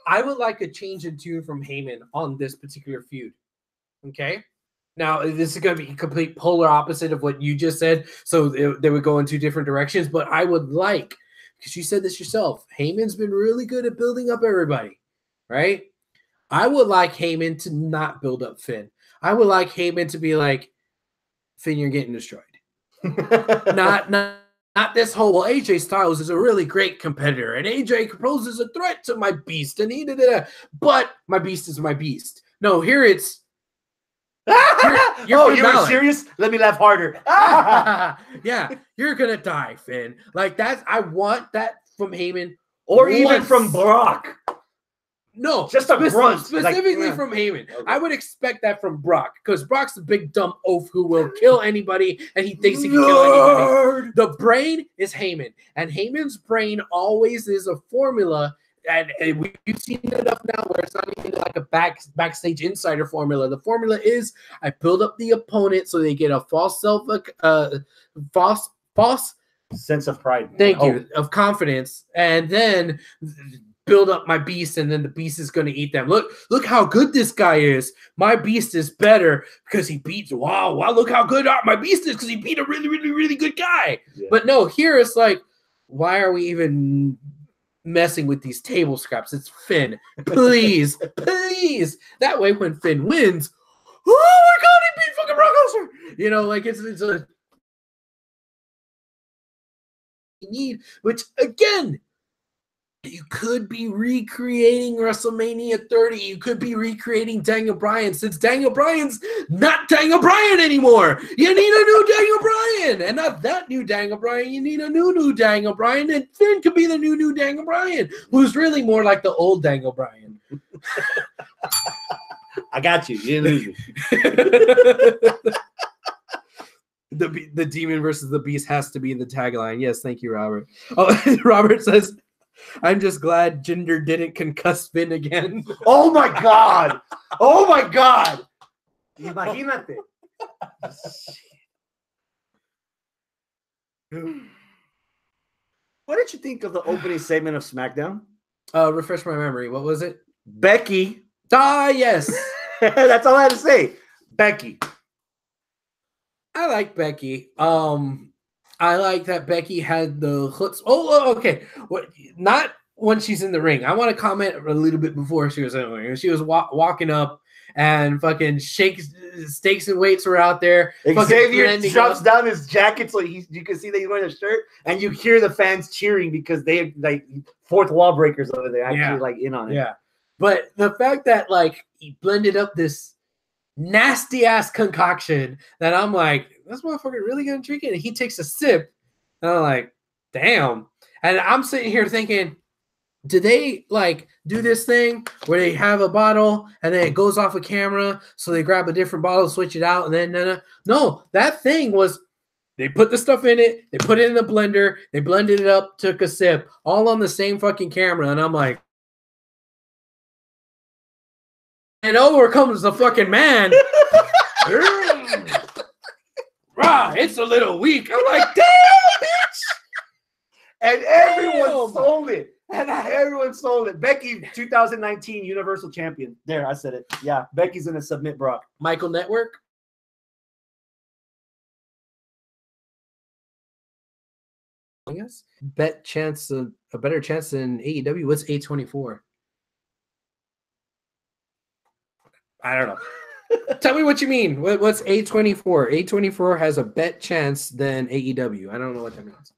I would like a change in tune from Heyman on this particular feud. Okay. Now, this is going to be a complete polar opposite of what you just said, so they would go in two different directions, but I would like, because you said this yourself, Heyman's been really good at building up everybody, right? I would like Heyman to not build up Finn. I would like Heyman to be like, Finn, you're getting destroyed. Not this whole, well, AJ Styles is a really great competitor, and AJ poses a threat to my beast, and but my beast is my beast. No, here it's, you're serious? Let me laugh harder. Yeah, you're gonna die, Finn. Like that. I want that from Heyman, or even from Brock. No, just a grunt, specifically from Heyman. Okay. I would expect that from Brock, because Brock's a big dumb oaf who will kill anybody, and he thinks he can kill anybody. The brain is Heyman, and Heyman's brain always is a formula. And we've seen it enough now where it's not even like a backstage insider formula. The formula is I build up the opponent so they get a false sense of pride. Thank you, of confidence, and then build up my beast, and then the beast is going to eat them. Look how good this guy is. My beast is better because he beats. Wow! Look how good my beast is because he beat a really, really, really good guy. Yeah. But no, here it's like, why are we even messing with these table scraps? It's Finn. Please, please. That way when Finn wins, oh my god, he beat fucking Brock Lesnar. You know, like it's a need, which again, you could be recreating WrestleMania 30. You could be recreating Daniel Bryan, since Daniel Bryan's not Daniel Bryan anymore. You need a new Daniel Bryan, and not that new Daniel Bryan. You need a new Daniel Bryan, and Finn could be the new Daniel Bryan, who's really more like the old Daniel Bryan. I got you. You didn't lose me. The Demon versus the Beast has to be in the tagline. Yes, thank you, Robert. Oh, Robert says, I'm just glad Jinder didn't concuss Finn again. Oh my god! Oh my god! Imagínate. What did you think of the opening segment of SmackDown? Refresh my memory. What was it? Becky. Ah, yes. That's all I had to say. Becky. I like Becky. I like that Becky had the hooks. Oh, okay. What? Not when she's in the ring. I want to comment a little bit before she was in the ring. She was walking up and fucking stakes and weights were out there. Xavier drops down his jacket so you can see that he's wearing a shirt, and you hear the fans cheering because they like fourth wall breakers over there actually like in on it. Yeah. But the fact that like he blended up this nasty ass concoction that I'm like, this motherfucker really gonna drink it? And he takes a sip, and I'm like, damn. And I'm sitting here thinking, do they like do this thing where they have a bottle and then it goes off a camera, so they grab a different bottle, switch it out, and then no, that thing was they put the stuff in it, they put it in the blender, they blended it up, took a sip, all on the same fucking camera, and I'm like, and over comes the fucking man. Wow, it's a little weak. I'm like, damn, bitch. And everyone sold it. And everyone sold it. Becky, 2019 Universal Champion. There, I said it. Yeah, Becky's going to submit Brock. Michael Network. I guess a better chance than AEW. What's A24? I don't know. Tell me what you mean. What's A24? A24 has a bet chance than AEW. I don't know what that means.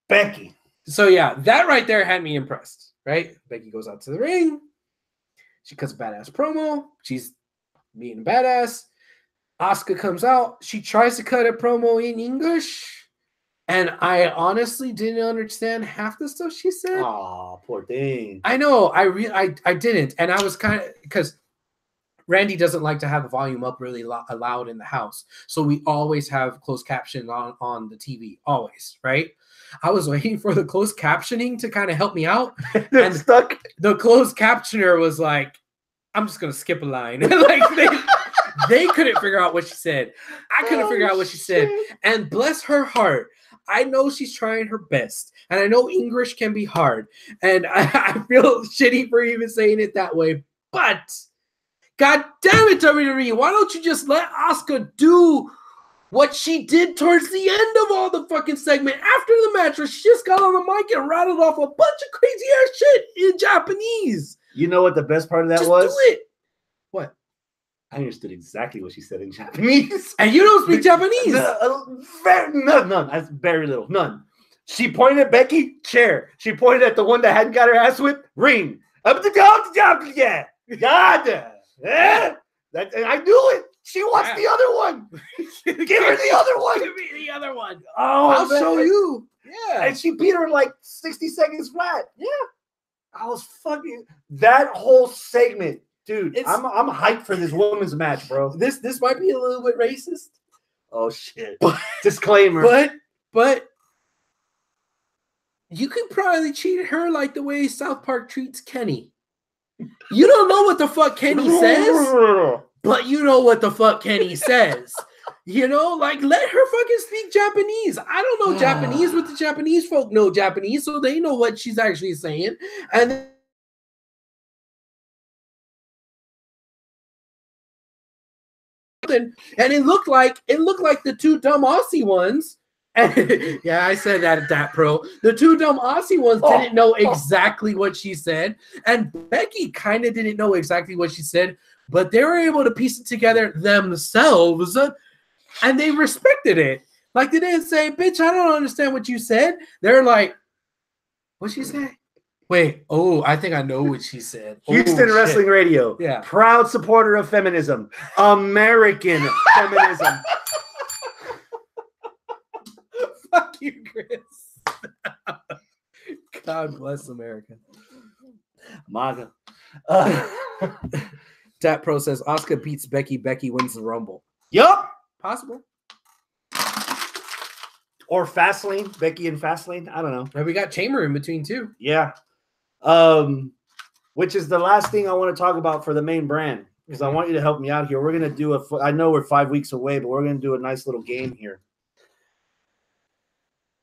Becky. So yeah, that right there had me impressed, right? Becky goes out to the ring. She cuts a badass promo. She's being badass. Asuka comes out. She tries to cut a promo in English. And I honestly didn't understand half the stuff she said. Oh, poor thing. I know. I didn't. And I was kind of, because Randy doesn't like to have the volume up really loud in the house. So we always have closed caption on the TV. Always, right? I was waiting for the closed captioning to kind of help me out. And stuck. The closed captioner was like, I'm just going to skip a line. Like they couldn't figure out what she said. I couldn't figure out what she said. And bless her heart, I know she's trying her best. And I know English can be hard. And I feel shitty for even saying it that way. But God damn it, WWE, why don't you just let Asuka do what she did towards the end of all the fucking segment after the match, where she just got on the mic and rattled off a bunch of crazy ass shit in Japanese. You know what the best part of that just was? Do it. What? I understood exactly what she said in Japanese. And you don't speak Japanese? None. That's very little. None. She pointed at Becky, chair. She pointed at the one that hadn't got her ass whipped, ring. Up the top, yeah. God. And I knew it. She wants the other one. Give her the other one. Give me the other one. Oh, I'll show you. Yeah. And she beat her in like 60 seconds flat. Yeah. I was fucking that whole segment, dude. I'm hyped for this women's match, bro. This might be a little bit racist. Oh shit. Disclaimer. But you could probably treat her like the way South Park treats Kenny. You don't know what the fuck Kenny says, but you know what the fuck Kenny says. You know, like, let her fucking speak Japanese. I don't know Japanese, but the Japanese folk know Japanese, so they know what she's actually saying. And it looked like the two dumb Aussie ones. Yeah, I said that pro. The two dumb Aussie ones didn't know exactly what she said, and Becky kind of didn't know exactly what she said, but they were able to piece it together themselves, and they respected it. Like, they didn't say, "Bitch, I don't understand what you said." They're like, "What'd she say?" Wait, I think I know what she said. Houston Wrestling Radio. Yeah. Proud supporter of feminism. American feminism. Fuck you, Chris. God bless America. MAGA. Dat Pro says Asuka beats Becky. Becky wins the Rumble. Yup. Possible. Or Fastlane. Becky and Fastlane. I don't know. And we got Chamber in between too. Yeah. Which is the last thing I want to talk about for the main brand, because I want you to help me out here. We're going to do I know we're 5 weeks away, but we're going to do a nice little game here.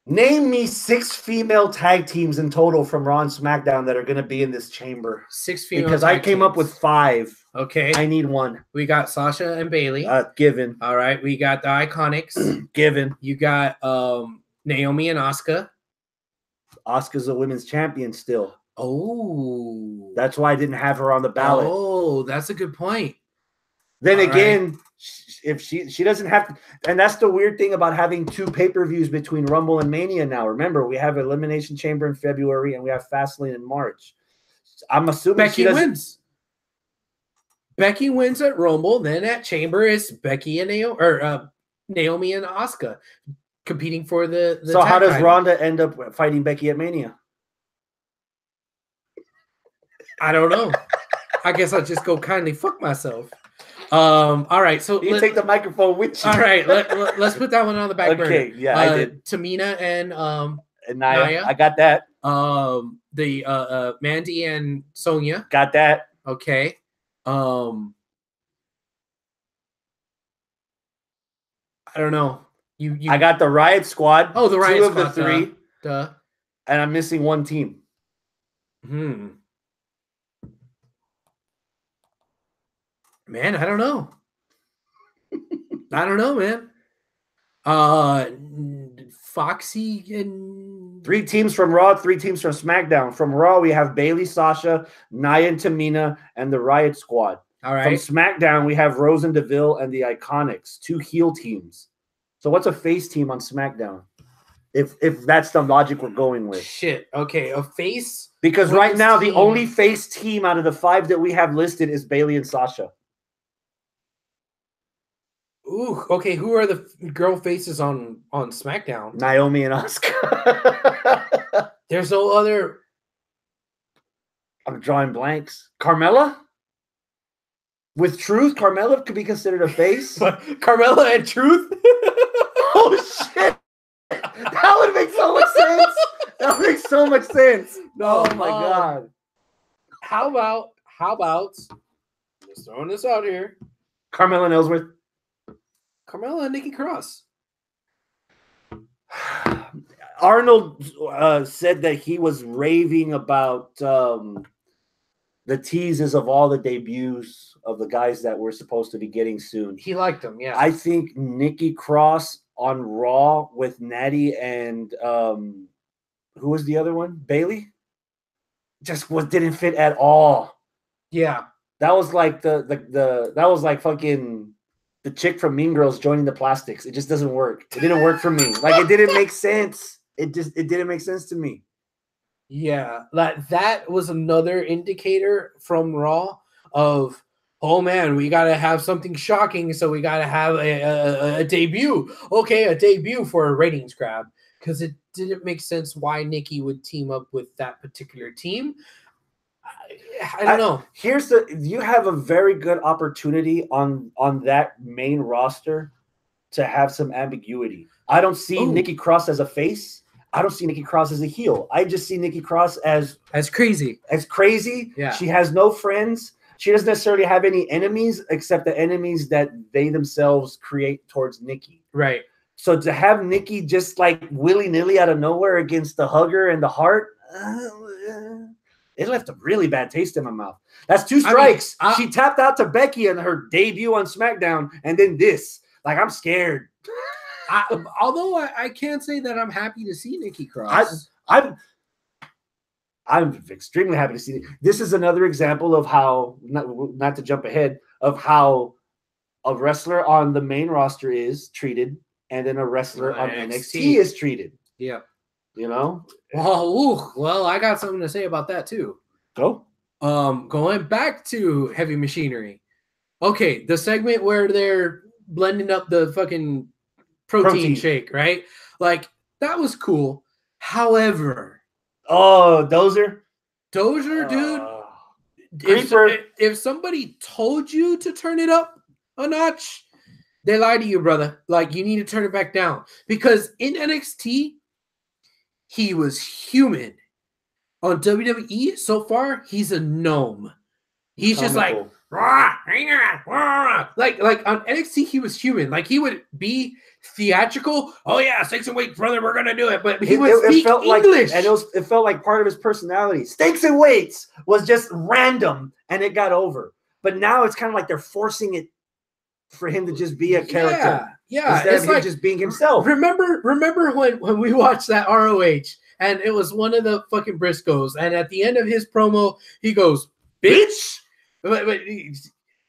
Name me 6 female tag teams in total from Raw and SmackDown that are going to be in this chamber. 6 female because tag I came teams. up with 5. Okay. I need 1. We got Sasha and Bailey. Given. All right. We got the Iconics. Given. You got Naomi and Asuka. Asuka's a women's champion still. Oh. That's why I didn't have her on the ballot. Oh, that's a good point. Then All again, right. if she doesn't have to, and that's the weird thing about having 2 pay-per-views between Rumble and Mania now. Remember, we have Elimination Chamber in February and we have Fastlane in March. I'm assuming Becky wins. Becky wins at Rumble. Then at Chamber is Becky and Naomi and Asuka competing for the so how does title. Ronda end up fighting Becky at Mania? I don't know. I guess I'll just go kindly fuck myself. All right, so you take the microphone with you. All right, let's put that one on the back burner. Okay, yeah, I did. Tamina and Nia. I got that. The Mandy and Sonya. Got that. Okay. I don't know. You I got the Riot Squad. Oh, the Riot Squad. 2 of the 3. Duh. And I'm missing 1 team. Man, I don't know. I don't know, man. Foxy and 3 teams from Raw, 3 teams from SmackDown. From Raw, we have Bailey, Sasha, Nia, and Tamina, and the Riot Squad. All right. From SmackDown, we have Rose and Deville and the Iconics, 2 heel teams. So what's a face team on SmackDown? If that's the logic we're going with. Shit. Okay, a face. Because right now, the only face team out of the 5 that we have listed is Bailey and Sasha. Ooh, okay. Who are the girl faces on SmackDown? Naomi and Asuka. There's no other. I'm drawing blanks. Carmella? With Truth, Carmella could be considered a face. But Carmella and Truth? Oh, shit. That would make so much sense. That makes so much sense. No, oh, my God. How about, just throwing this out here. Carmella and Ellsworth. Carmella and Nikki Cross. Arnold said that he was raving about the teases of all the debuts of the guys that we're supposed to be getting soon. He liked them, yeah. I think Nikki Cross on Raw with Natty and who was the other one? Bailey? Just didn't fit at all. Yeah. That was like that was like fucking the chick from Mean Girls joining the Plastics. It just doesn't work. It didn't work for me. Like, it didn't make sense. It didn't make sense to me. Yeah, that was another indicator from Raw of, oh man, we got to have something shocking, so we got to have a debut. Okay, a debut for a ratings grab, because it didn't make sense why Nikki would team up with that particular team. I don't know. You have a very good opportunity on that main roster to have some ambiguity. I don't see Nikki Cross as a face. I don't see Nikki Cross as a heel. I just see Nikki Cross as crazy. As crazy. Yeah. She has no friends. She doesn't necessarily have any enemies except the enemies that they themselves create towards Nikki. Right. So to have Nikki just like willy-nilly out of nowhere against the Hugger and the Heart, it left a really bad taste in my mouth. That's 2 strikes. I mean, she tapped out to Becky in her debut on SmackDown, and then this. Like, I'm scared. Although I can't say that I'm happy to see Nikki Cross. I'm extremely happy to see it. This is another example of how, not to jump ahead, of how a wrestler on the main roster is treated, and then a wrestler on NXT is treated. Yeah. You know? Well, I got something to say about that too. Go. Going back to Heavy Machinery. Okay, the segment where they're blending up the fucking protein shake, right? Like, that was cool. However, Dozier, dude. If somebody told you to turn it up a notch, they lied to you, brother. Like, you need to turn it back down. Because in NXT, he was human. On WWE, so far, he's a gnome. He's just like, like on NXT, he was human. Like, he would be theatrical. Oh yeah, stakes and weights, brother, we're gonna do it. But he would speak English, and it felt like part of his personality. Stakes and weights was just random, and it got over. But now it's kind of like they're forcing it for him to just be a character. Yeah, instead of him just being himself. Remember when we watched that ROH, and it was one of the fucking Briscoes, and at the end of his promo, he goes, "Bitch."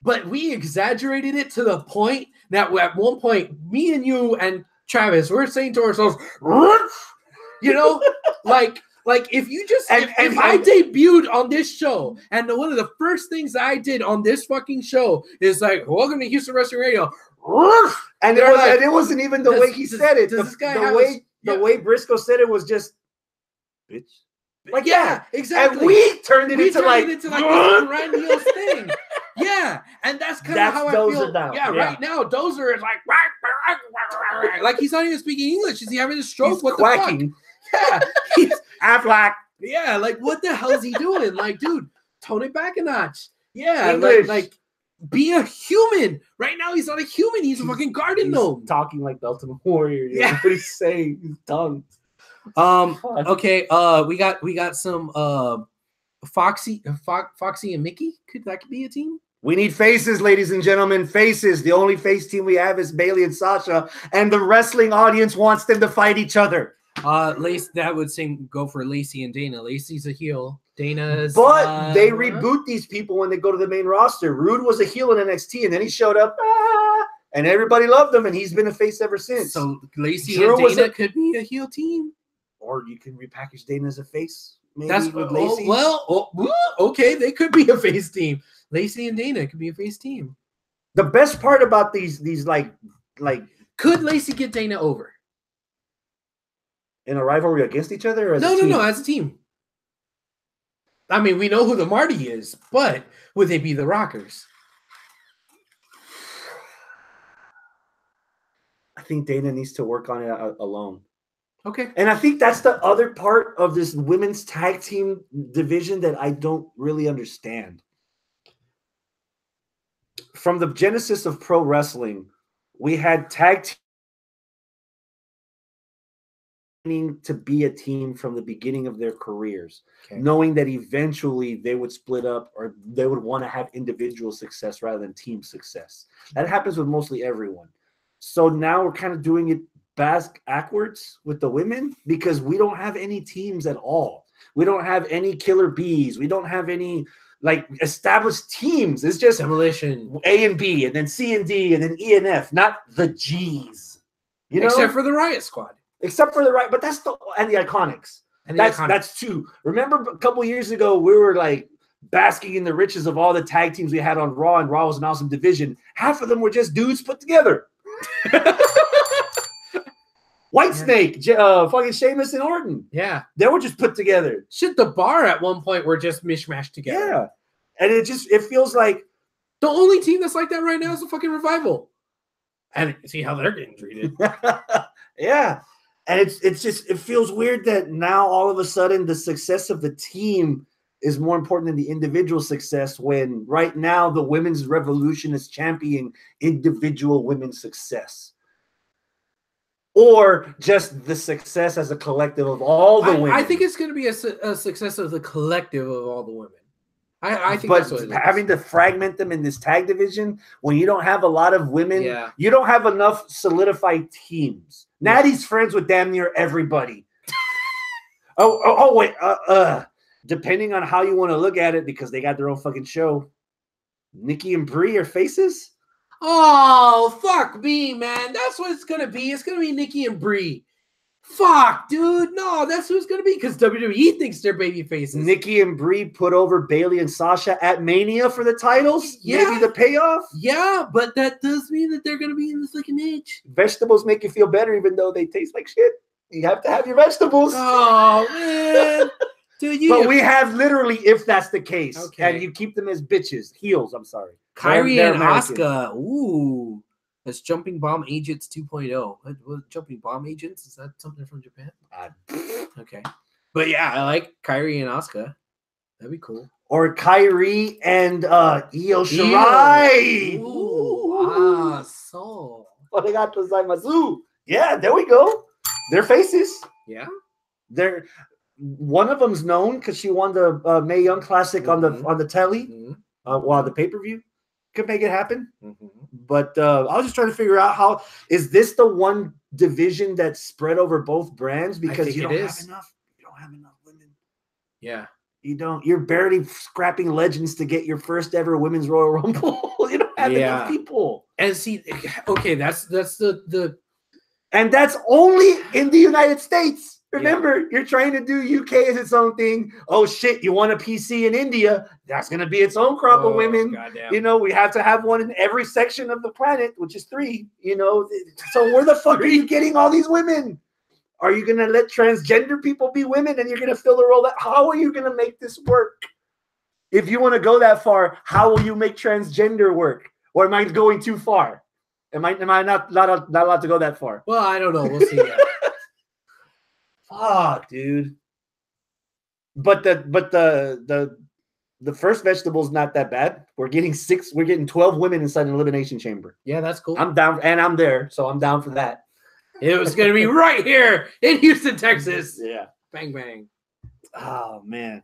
But we exaggerated it to the point that at one point, me and you and Travis, we're saying to ourselves, you know, like if you just if I debuted on this show, and one of the first things I did on this fucking show is like, "Welcome to Houston Wrestling Radio," and it wasn't even the way he said it. The way Briscoe said it was just, "Bitch." Like, yeah, exactly. And we turned it into like this grandiose thing. Yeah, and that's kind of how I feel. Yeah, right now, Dozer is like he's not even speaking English. Is he having a stroke? He's quacking. Yeah, he's Aflac. Yeah, like what the hell is he doing? Like, dude, tone it back a notch. Yeah, like be a human. Right now, he's not a human. He's a fucking garden gnome. Talking like the Ultimate Warrior. Yeah, what he's saying. He's done. Okay. We got some Foxy and Mickey. That could be a team. We need faces, ladies and gentlemen. Faces. The only face team we have is Bailey and Sasha, and the wrestling audience wants them to fight each other. Lacey, that would go for Lacey and Dana. Lacey's a heel. Dana's but they reboot these people when they go to the main roster. Rude was a heel in NXT, and then he showed up, and everybody loved him, and he's been a face ever since. So Lacey and Dana could be a heel team. Or you can repackage Dana as a face. Maybe with Lacey. Okay, they could be a face team. Lacey and Dana could be a face team. The best part about these like could Lacey get Dana over in a rivalry against each other? Or as no, as a team. I mean, we know who the Marty is, but would they be the Rockers? I think Dana needs to work on it alone. Okay. And I think that's the other part of this women's tag team division that I don't really understand. From the genesis of pro wrestling, we had tag team to be a team from the beginning of their careers, knowing that eventually they would split up or they would want to have individual success rather than team success. That happens with mostly everyone. So now we're kind of doing it backwards with the women because we don't have any teams at all. We don't have any killer bees. We don't have any like established teams. It's just Demolition, A and B, and then C and D, and then E and F, not the G's. You know, except for the Riot Squad. Except for the Riot, but that's the Iconics. And that's two. Remember a couple years ago we were like basking in the riches of all the tag teams we had on Raw, and Raw was an awesome division. Half of them were just dudes put together. Whitesnake, fucking Sheamus and Orton. Yeah. They were just put together. Shit, the Bar at one point were just mishmashed together. Yeah. And it feels like the only team that's like that right now is the fucking Revival. And see how they're getting treated. Yeah. And it feels weird that now all of a sudden the success of the team is more important than the individual success when right now the women's revolution is championing individual women's success. Or just the success as a collective of all the women. I think it's going to be a success of the collective of all the women. I think but that's what it is. Having to fragment them in this tag division when you don't have a lot of women, you don't have enough solidified teams. Natty's friends with damn near everybody. Wait. Depending on how you want to look at it, because they got their own fucking show. Nikki and Brie are faces. Oh, fuck me, man. That's what it's gonna be. It's gonna be Nikki and Brie. Fuck, dude. No, that's who it's gonna be because WWE thinks they're baby faces. Nikki and Brie put over Bailey and Sasha at Mania for the titles. Yeah. Maybe the payoff. Yeah, but that does mean that they're gonna be in this like match. Vegetables make you feel better, even though they taste like shit. You have to have your vegetables. Oh man, dude. But we have literally, if that's the case, Okay. and you keep them as bitches, heels. I'm sorry, Kyrie They're and American. Asuka. Ooh, that's Jumping Bomb Agents 2.0. What Jumping Bomb Agents? Is that something from Japan? Okay, but yeah, I like Kyrie and Asuka. That'd be cool. Or Kyrie and Io Shirai. Ooh, so. Arigato gozaimasu. Yeah, there we go. They're faces. Yeah. They're one of them's known because she won the Mae Young Classic on the telly, while the pay-per-view could make it happen. But I was just trying to figure out how is this the one division that's spread over both brands because you don't have enough. You don't have enough women. Yeah. You don't. You're barely scrapping legends to get your first ever women's Royal Rumble. You don't have enough people. And see, okay, that's the. And that's only in the United States. Remember, you're trying to do UK as its own thing. Oh shit, you want a PC in India? That's gonna be its own crop of women. Goddamn. You know, we have to have one in every section of the planet, which is 3. You know, so where the fuck are you getting all these women? Are you gonna let transgender people be women and you're gonna fill the role? How are you gonna make this work? If you want to go that far, how will you make transgender work? Or am I going too far? Am I not allowed to go that far? Well, I don't know. We'll see. Fuck, dude. But the first vegetable's not that bad. We're getting 12 women inside an elimination chamber. Yeah, that's cool. I'm down, and I'm there, so I'm down for that. It was gonna be right here in Houston, Texas. Yeah. Bang bang. Oh man.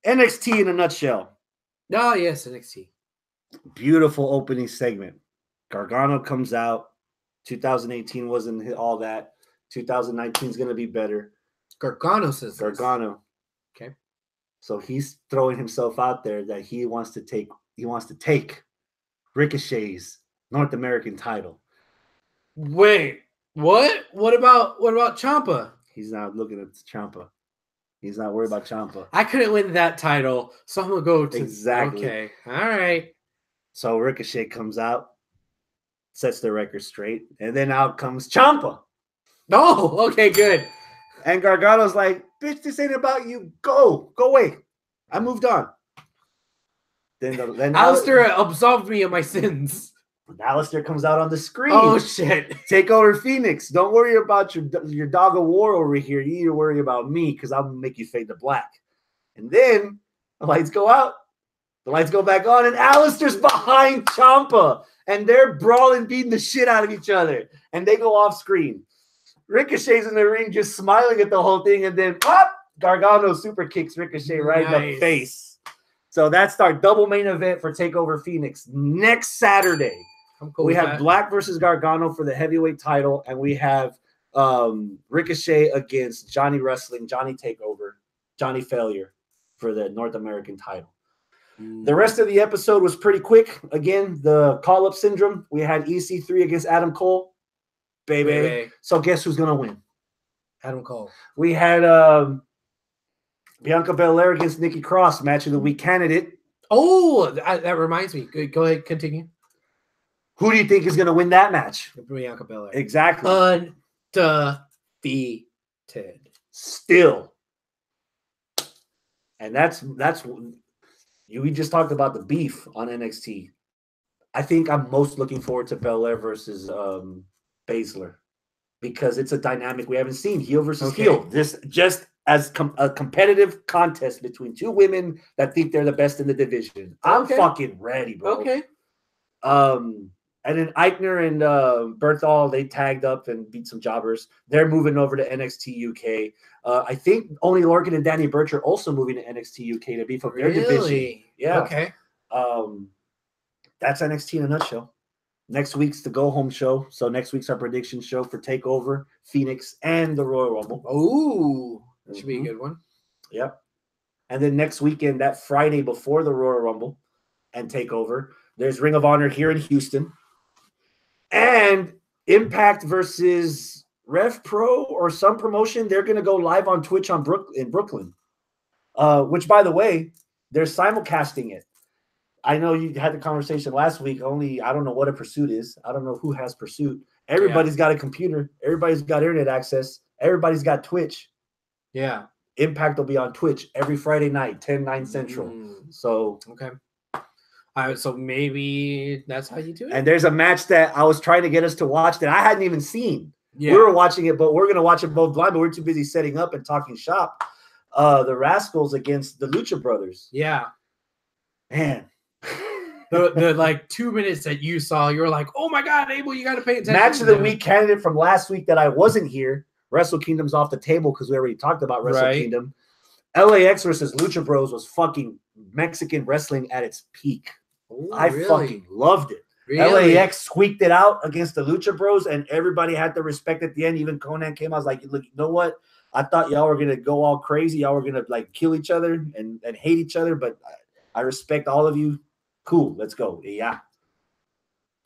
NXT in a nutshell. Oh yes, NXT. Beautiful opening segment. Gargano comes out. 2018 wasn't all that. 2019 is going to be better. Gargano says Gargano. Okay. So he's throwing himself out there that he wants to take Ricochet's North American title. Wait, what? What about Ciampa? He's not looking at Ciampa. He's not worried about Ciampa. I couldn't win that title, so I'm gonna go to exactly. Okay, all right. So Ricochet comes out, sets the record straight, and then out comes Ciampa. Oh, okay, good. And Gargano's like, bitch, this ain't about you. Go away. I moved on. Then Alistair absolved me of my sins. Alistair comes out on the screen. Oh shit! Take over Phoenix. Don't worry about your dog of war over here. You need to worry about me because I'm gonna make you fade to black. And then the lights go out. The lights go back on, and Alistair's behind Ciampa, and they're brawling, beating the shit out of each other, and they go off screen. Ricochet's in the ring, just smiling at the whole thing, and then pop, Gargano super kicks Ricochet right in the face. So that's our double main event for Takeover Phoenix next Saturday. Cool we have Black versus Gargano for the heavyweight title, and we have Ricochet against Johnny Wrestling, Johnny Takeover, Johnny Failure for the North American title. The rest of the episode was pretty quick. Again, the call-up syndrome. We had EC3 against Adam Cole. Baby. So guess who's going to win? Adam Cole. We had Bianca Belair against Nikki Cross, match of the week candidate. Oh, that reminds me. Go ahead, continue. Who do you think is going to win that match? Bianca Belair. Exactly. Undefeated. Still. And that's we just talked about the beef on NXT. I think I'm most looking forward to Belair versus Baszler because it's a dynamic we haven't seen. Heel versus heel. This just as a competitive contest between two women that think they're the best in the division. I'm fucking ready, bro. Okay. And then Eichner and Berthal, they tagged up and beat some jobbers. They're moving over to NXT UK. I think Only Lorcan and Danny Burch are also moving to NXT UK to beef up their division. Yeah. Okay. That's NXT in a nutshell. Next week's the go-home show. So next week's our prediction show for TakeOver, Phoenix, and the Royal Rumble. Oh, that should be a good one. Yep. And then next weekend, that Friday before the Royal Rumble, and TakeOver. There's Ring of Honor here in Houston. And Impact versus Rev Pro or some promotion, they're going to go live on Twitch in Brooklyn. Which, by the way, they're simulcasting it. I know you had the conversation last week. I don't know what a Pursuit is. I don't know who has Pursuit. Everybody's got a computer. Everybody's got internet access. Everybody's got Twitch. Yeah. Impact will be on Twitch every Friday night, 10/9 Central. So okay. So maybe that's how you do it. And there's a match that I was trying to get us to watch that I hadn't even seen. Yeah. We were watching it, but we're going to watch it both blind, but we're too busy setting up and talking shop. The Rascals against the Lucha Brothers. Yeah. Man. the like 2 minutes that you saw, you were like, oh my God, Abel, you got to pay attention. Match of the week candidate from last week that I wasn't here. Wrestle Kingdom's off the table because we already talked about Wrestle Kingdom. LAX versus Lucha Bros was fucking Mexican wrestling at its peak. Ooh, I fucking loved it. Really? LAX squeaked it out against the Lucha Bros, and everybody had the respect at the end. Even Conan came out, I was like, look, you know what? I thought y'all were going to go all crazy. Y'all were going to like kill each other and hate each other, but I respect all of you. Cool, let's go. Yeah.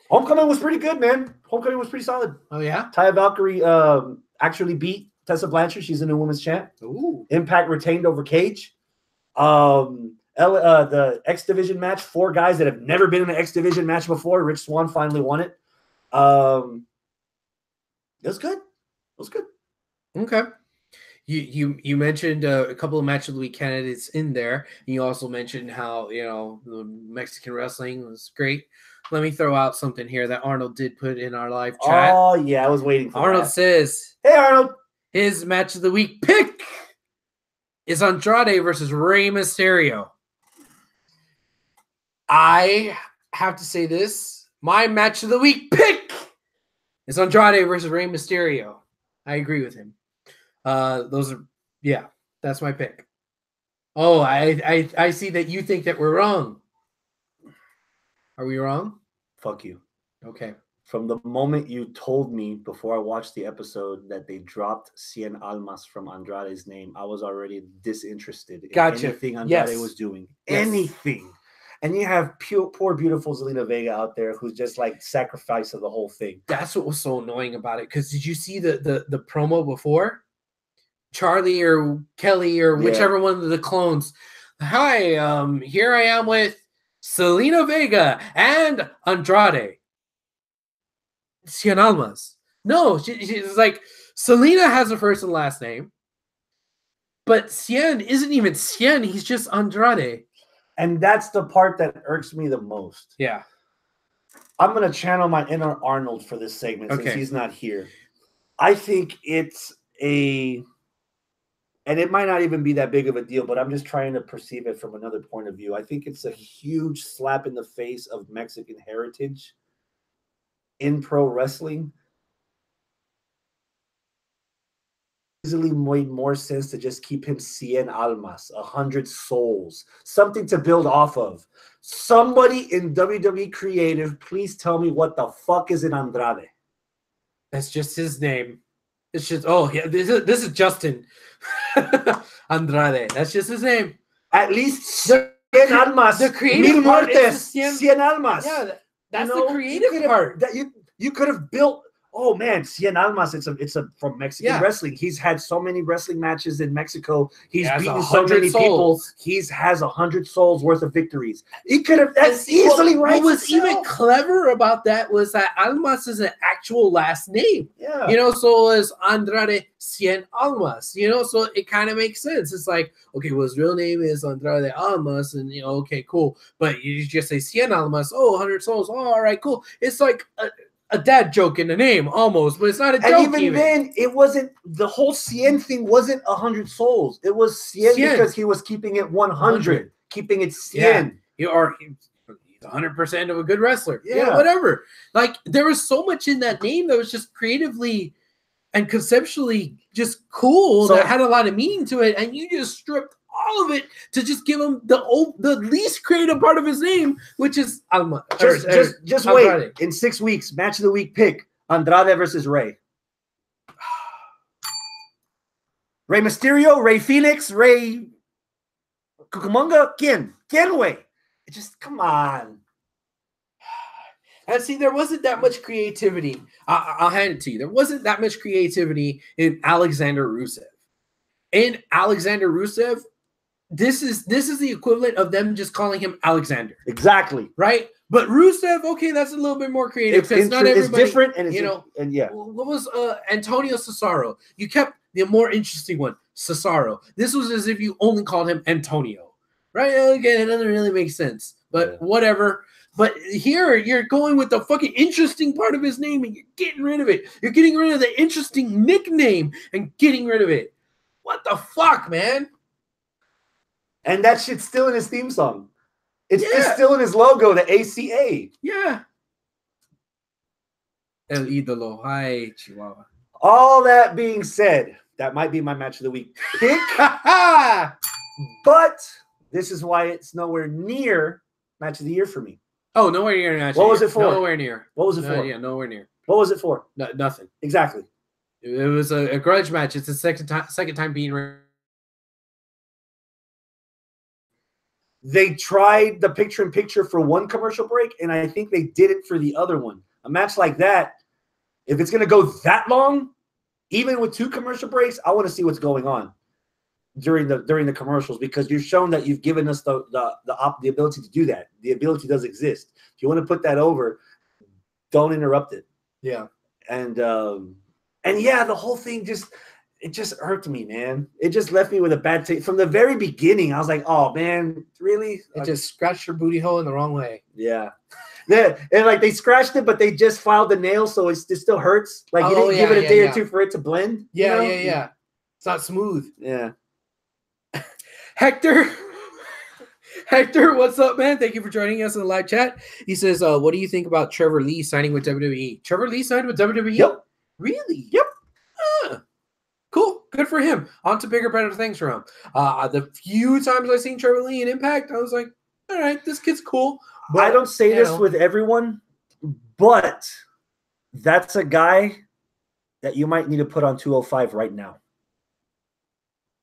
Homecoming was pretty good, man. Homecoming was pretty solid. Oh, yeah? Taya Valkyrie actually beat Tessa Blanchard. She's a new women's champ. Ooh. Impact retained over Cage. The X Division match, 4 guys that have never been in an X Division match before. Rich Swann finally won it. It was good. It was good. Okay. You mentioned a couple of match of the week candidates in there. And you also mentioned how, the Mexican wrestling was great. Let me throw out something here that Arnold did put in our live chat. Oh, yeah, I was waiting for Arnold says, hey, Arnold. His match of the week pick is Andrade versus Rey Mysterio. I have to say this. My match of the week pick is Andrade versus Rey Mysterio. I agree with him. That's my pick. Oh, I see that you think that we're wrong. Are we wrong? Fuck you. Okay. From the moment you told me before I watched the episode that they dropped Cien Almas from Andrade's name, I was already disinterested in anything Andrade was doing. Yes. Anything. And you have poor, beautiful Zelina Vega out there who's just like sacrifice of the whole thing. That's what was so annoying about it. Because did you see the promo before? Charlie or Kelly or whichever one of the clones. Hi, here I am with Zelina Vega and Andrade. Cien Almas. No, she's like, Selena has a first and last name, but Cien isn't even Cien. He's just Andrade. And that's the part that irks me the most. Yeah. I'm going to channel my inner Arnold for this segment since he's not here. I think it's and it might not even be that big of a deal, but I'm just trying to perceive it from another point of view. I think it's a huge slap in the face of Mexican heritage in pro wrestling. Easily made more sense to just keep him Cien Almas, 100 souls, something to build off of. Somebody in WWE Creative, please tell me what the fuck is an Andrade? That's just his name. It's just this is Justin Andrade. That's just his name. At least Cien Almas, the creative Mil part Muertes, Cien Almas. Yeah, that's the creative part. That you could have built. Oh man, Cien Almas. It's from Mexican wrestling. He's had so many wrestling matches in Mexico. He's beaten so many people. He has 100 souls worth of victories. He could have. That's easily right. What was even clever about that was that Almas is an actual last name. Yeah. So is Andrade Cien Almas. So it kind of makes sense. It's like, okay, well, his real name is Andrade Almas, and okay, cool. But you just say Cien Almas. Oh, 100 souls. Oh, all right, cool. It's like a dad joke in the name almost, but it's not a joke. And even then, it wasn't the whole Cien thing. Wasn't 100 souls. It was Cien because he was keeping it 100, keeping it Cien. Yeah. He's 100% of a good wrestler. Yeah, whatever. Like there was so much in that name that was just creatively and conceptually just cool, that had a lot of meaning to it, and you just stripped all of it to just give him the least creative part of his name, which is Alma. Just wait. In 6 weeks, match of the week pick: Andrade versus Rey. Rey Mysterio, Rey Phoenix, Rey Cucamonga. ¿Quién, güey? Just come on. And see, there wasn't that much creativity. I'll hand it to you. There wasn't that much creativity in Alexander Rusev. In Alexander Rusev, this is the equivalent of them just calling him Alexander. Exactly. Right? But Rusev, okay, that's a little bit more creative because not everybody, it's different, and it's, you know, and yeah. What was Antonio Cesaro? You kept the more interesting one, Cesaro. This was as if you only called him Antonio, right? Again, it doesn't really make sense, but whatever. But here, you're going with the fucking interesting part of his name, and you're getting rid of it. You're getting rid of the interesting nickname and getting rid of it. What the fuck, man? And that shit's still in his theme song. It's still in his logo, the ACA. Yeah. El Ídolo. Hi, Chihuahua. All that being said, that might be my match of the week pick. But this is why it's nowhere near match of the year for me. Oh, nowhere near match. What was it for? Nowhere near. What was it for? Yeah, nowhere near. What was it for? No, nothing. Exactly. It was a grudge match. It's the second time being. They tried the picture-in-picture for one commercial break, and I think they did it for the other one. A match like that, if it's going to go that long, even with 2 commercial breaks, I want to see what's going on during the commercials, because you've shown that you've given us the ability to do that. The ability does exist. If you want to put that over, don't interrupt it. Yeah. And yeah, the whole thing just hurt me, man. It just left me with a bad taste from the very beginning. I was like, "Oh man, really?" It just scratched your booty hole in the wrong way. Yeah, and like they scratched it, but they just filed the nail, so it still hurts. Like you didn't give it a day or two for it to blend. Yeah, yeah. It's not smooth. Yeah. Hector, what's up, man? Thank you for joining us in the live chat. He says, "What do you think about Trevor Lee signing with WWE?" Trevor Lee signed with WWE. Yep. Really? Yep. Cool. Good for him. On to bigger, better things for him. The few times I've seen Trevor Lee in Impact, I was like, all right, this kid's cool. But I don't say this with everyone, but that's a guy that you might need to put on 205 right now.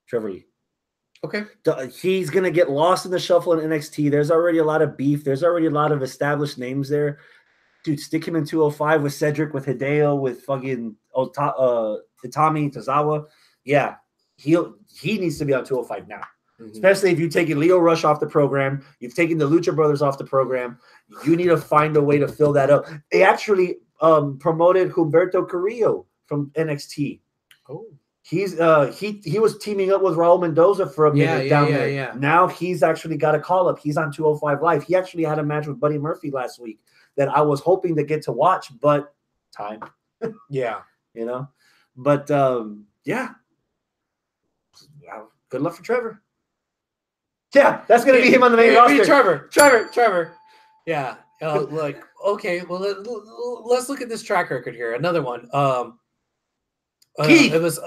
Trevor Lee. Okay. He's going to get lost in the shuffle in NXT. There's already a lot of beef. There's already a lot of established names there. Dude, stick him in 205 with Cedric, with Hideo, with fucking Itami, Tozawa. Yeah, he needs to be on 205 now. Mm-hmm. Especially if you've taken Leo Rush off the program. You've taken the Lucha Brothers off the program. You need to find a way to fill that up. They actually promoted Humberto Carrillo from NXT. Oh. He was teaming up with Raul Mendoza for a minute down there. Yeah. Now he's actually got a call up. He's on 205 Live. He actually had a match with Buddy Murphy last week that I was hoping to get to watch, but time. Yeah. You know? But yeah. Good luck for Trevor. Yeah, that's gonna be him on the main roster. Trevor. Yeah. Like, okay, well let's look at this track record here. Another one. Keith. It was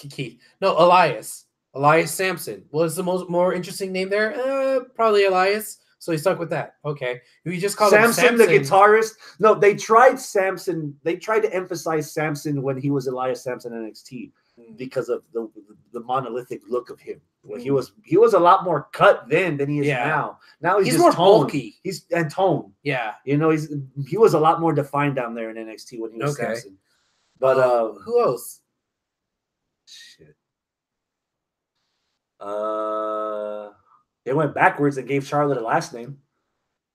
Keith. No, Elias Sampson was the more interesting name there. Probably Elias. So he stuck with that. Okay. We just called him Samson, the guitarist. No, they tried Samson. They tried to emphasize Samson when he was Elias Sampson NXT because of the monolithic look of him. Well, he was a lot more cut then than he is now. Now he's just more tone. bulky. He's tone. Yeah. You know, he was a lot more defined down there in NXT when he was Samson. But who else? Shit. They went backwards and gave Charlotte a last name.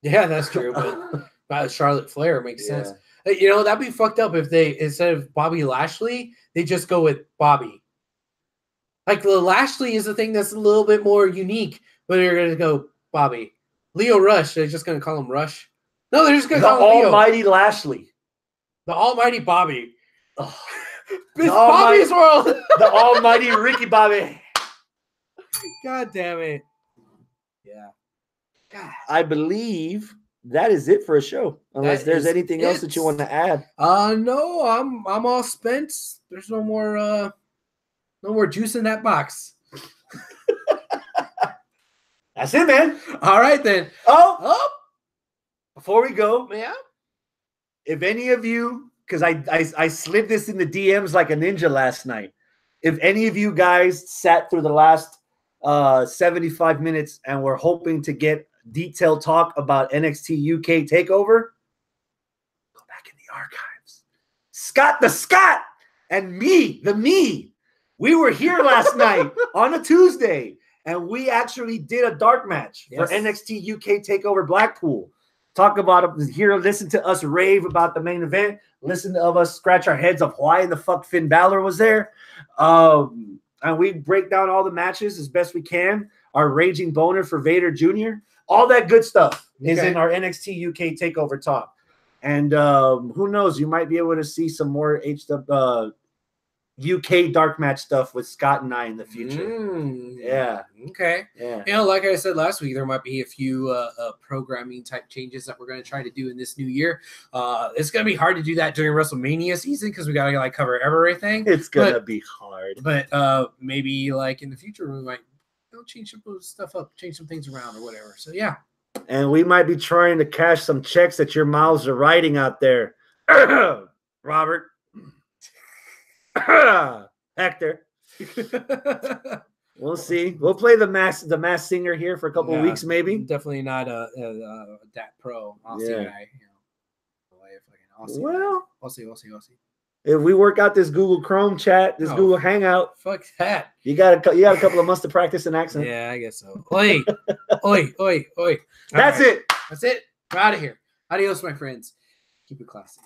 Yeah, that's true. But Charlotte Flair makes sense. You know, that'd be fucked up if they, instead of Bobby Lashley, they just go with Bobby. Like, the Lashley is the thing that's a little bit more unique, but they're going to go Bobby. Leo Rush, they're just going to call him Rush. No, they're just going to call him Leo. Almighty Lashley. The Almighty Bobby. Oh. It's Bobby's world. The Almighty Ricky Bobby. God damn it. Yeah. God. I believe that is it for a show. Unless there's anything else that you want to add. No, I'm all spent. There's no more juice in that box. That's it, man. All right then. Oh. Before we go, yeah. If any of you, because I slid this in the DMs like a ninja last night. If any of you guys sat through the last 75 minutes and were hoping to get detailed talk about NXT UK Takeover, go back in the archives. Scott the Scott and me, we were here last night on a Tuesday, and we actually did a dark match for NXT UK Takeover Blackpool. Talk about it here, listen to us rave about the main event, listen to us scratch our heads of why the fuck Finn Balor was there. And we break down all the matches as best we can. Our raging boner for Vader Jr., all that good stuff is in our NXT UK Takeover talk. And who knows, you might be able to see some more UK dark match stuff with Scott and I in the future. Yeah. Okay. Yeah. You know, like I said last week, there might be a few programming type changes that we're going to try to do in this new year. It's going to be hard to do that during WrestleMania season because we got to like cover everything. It's going to be hard. But maybe like in the future, we might change some stuff up, change some things around or whatever. So, yeah. And we might be trying to cash some checks that your mouths are writing out there. Robert. Hector. We'll see. We'll play the mass singer here for a couple of weeks, maybe. Definitely not a Dat Pro Aussie guy. Well, we'll see. If we work out this Google Chrome chat, this Google Hangout, fuck that. You got a couple of months to practice an accent. Yeah, I guess so. Oi. That's it. That's it. We're out of here. Adios, my friends. Keep it classy.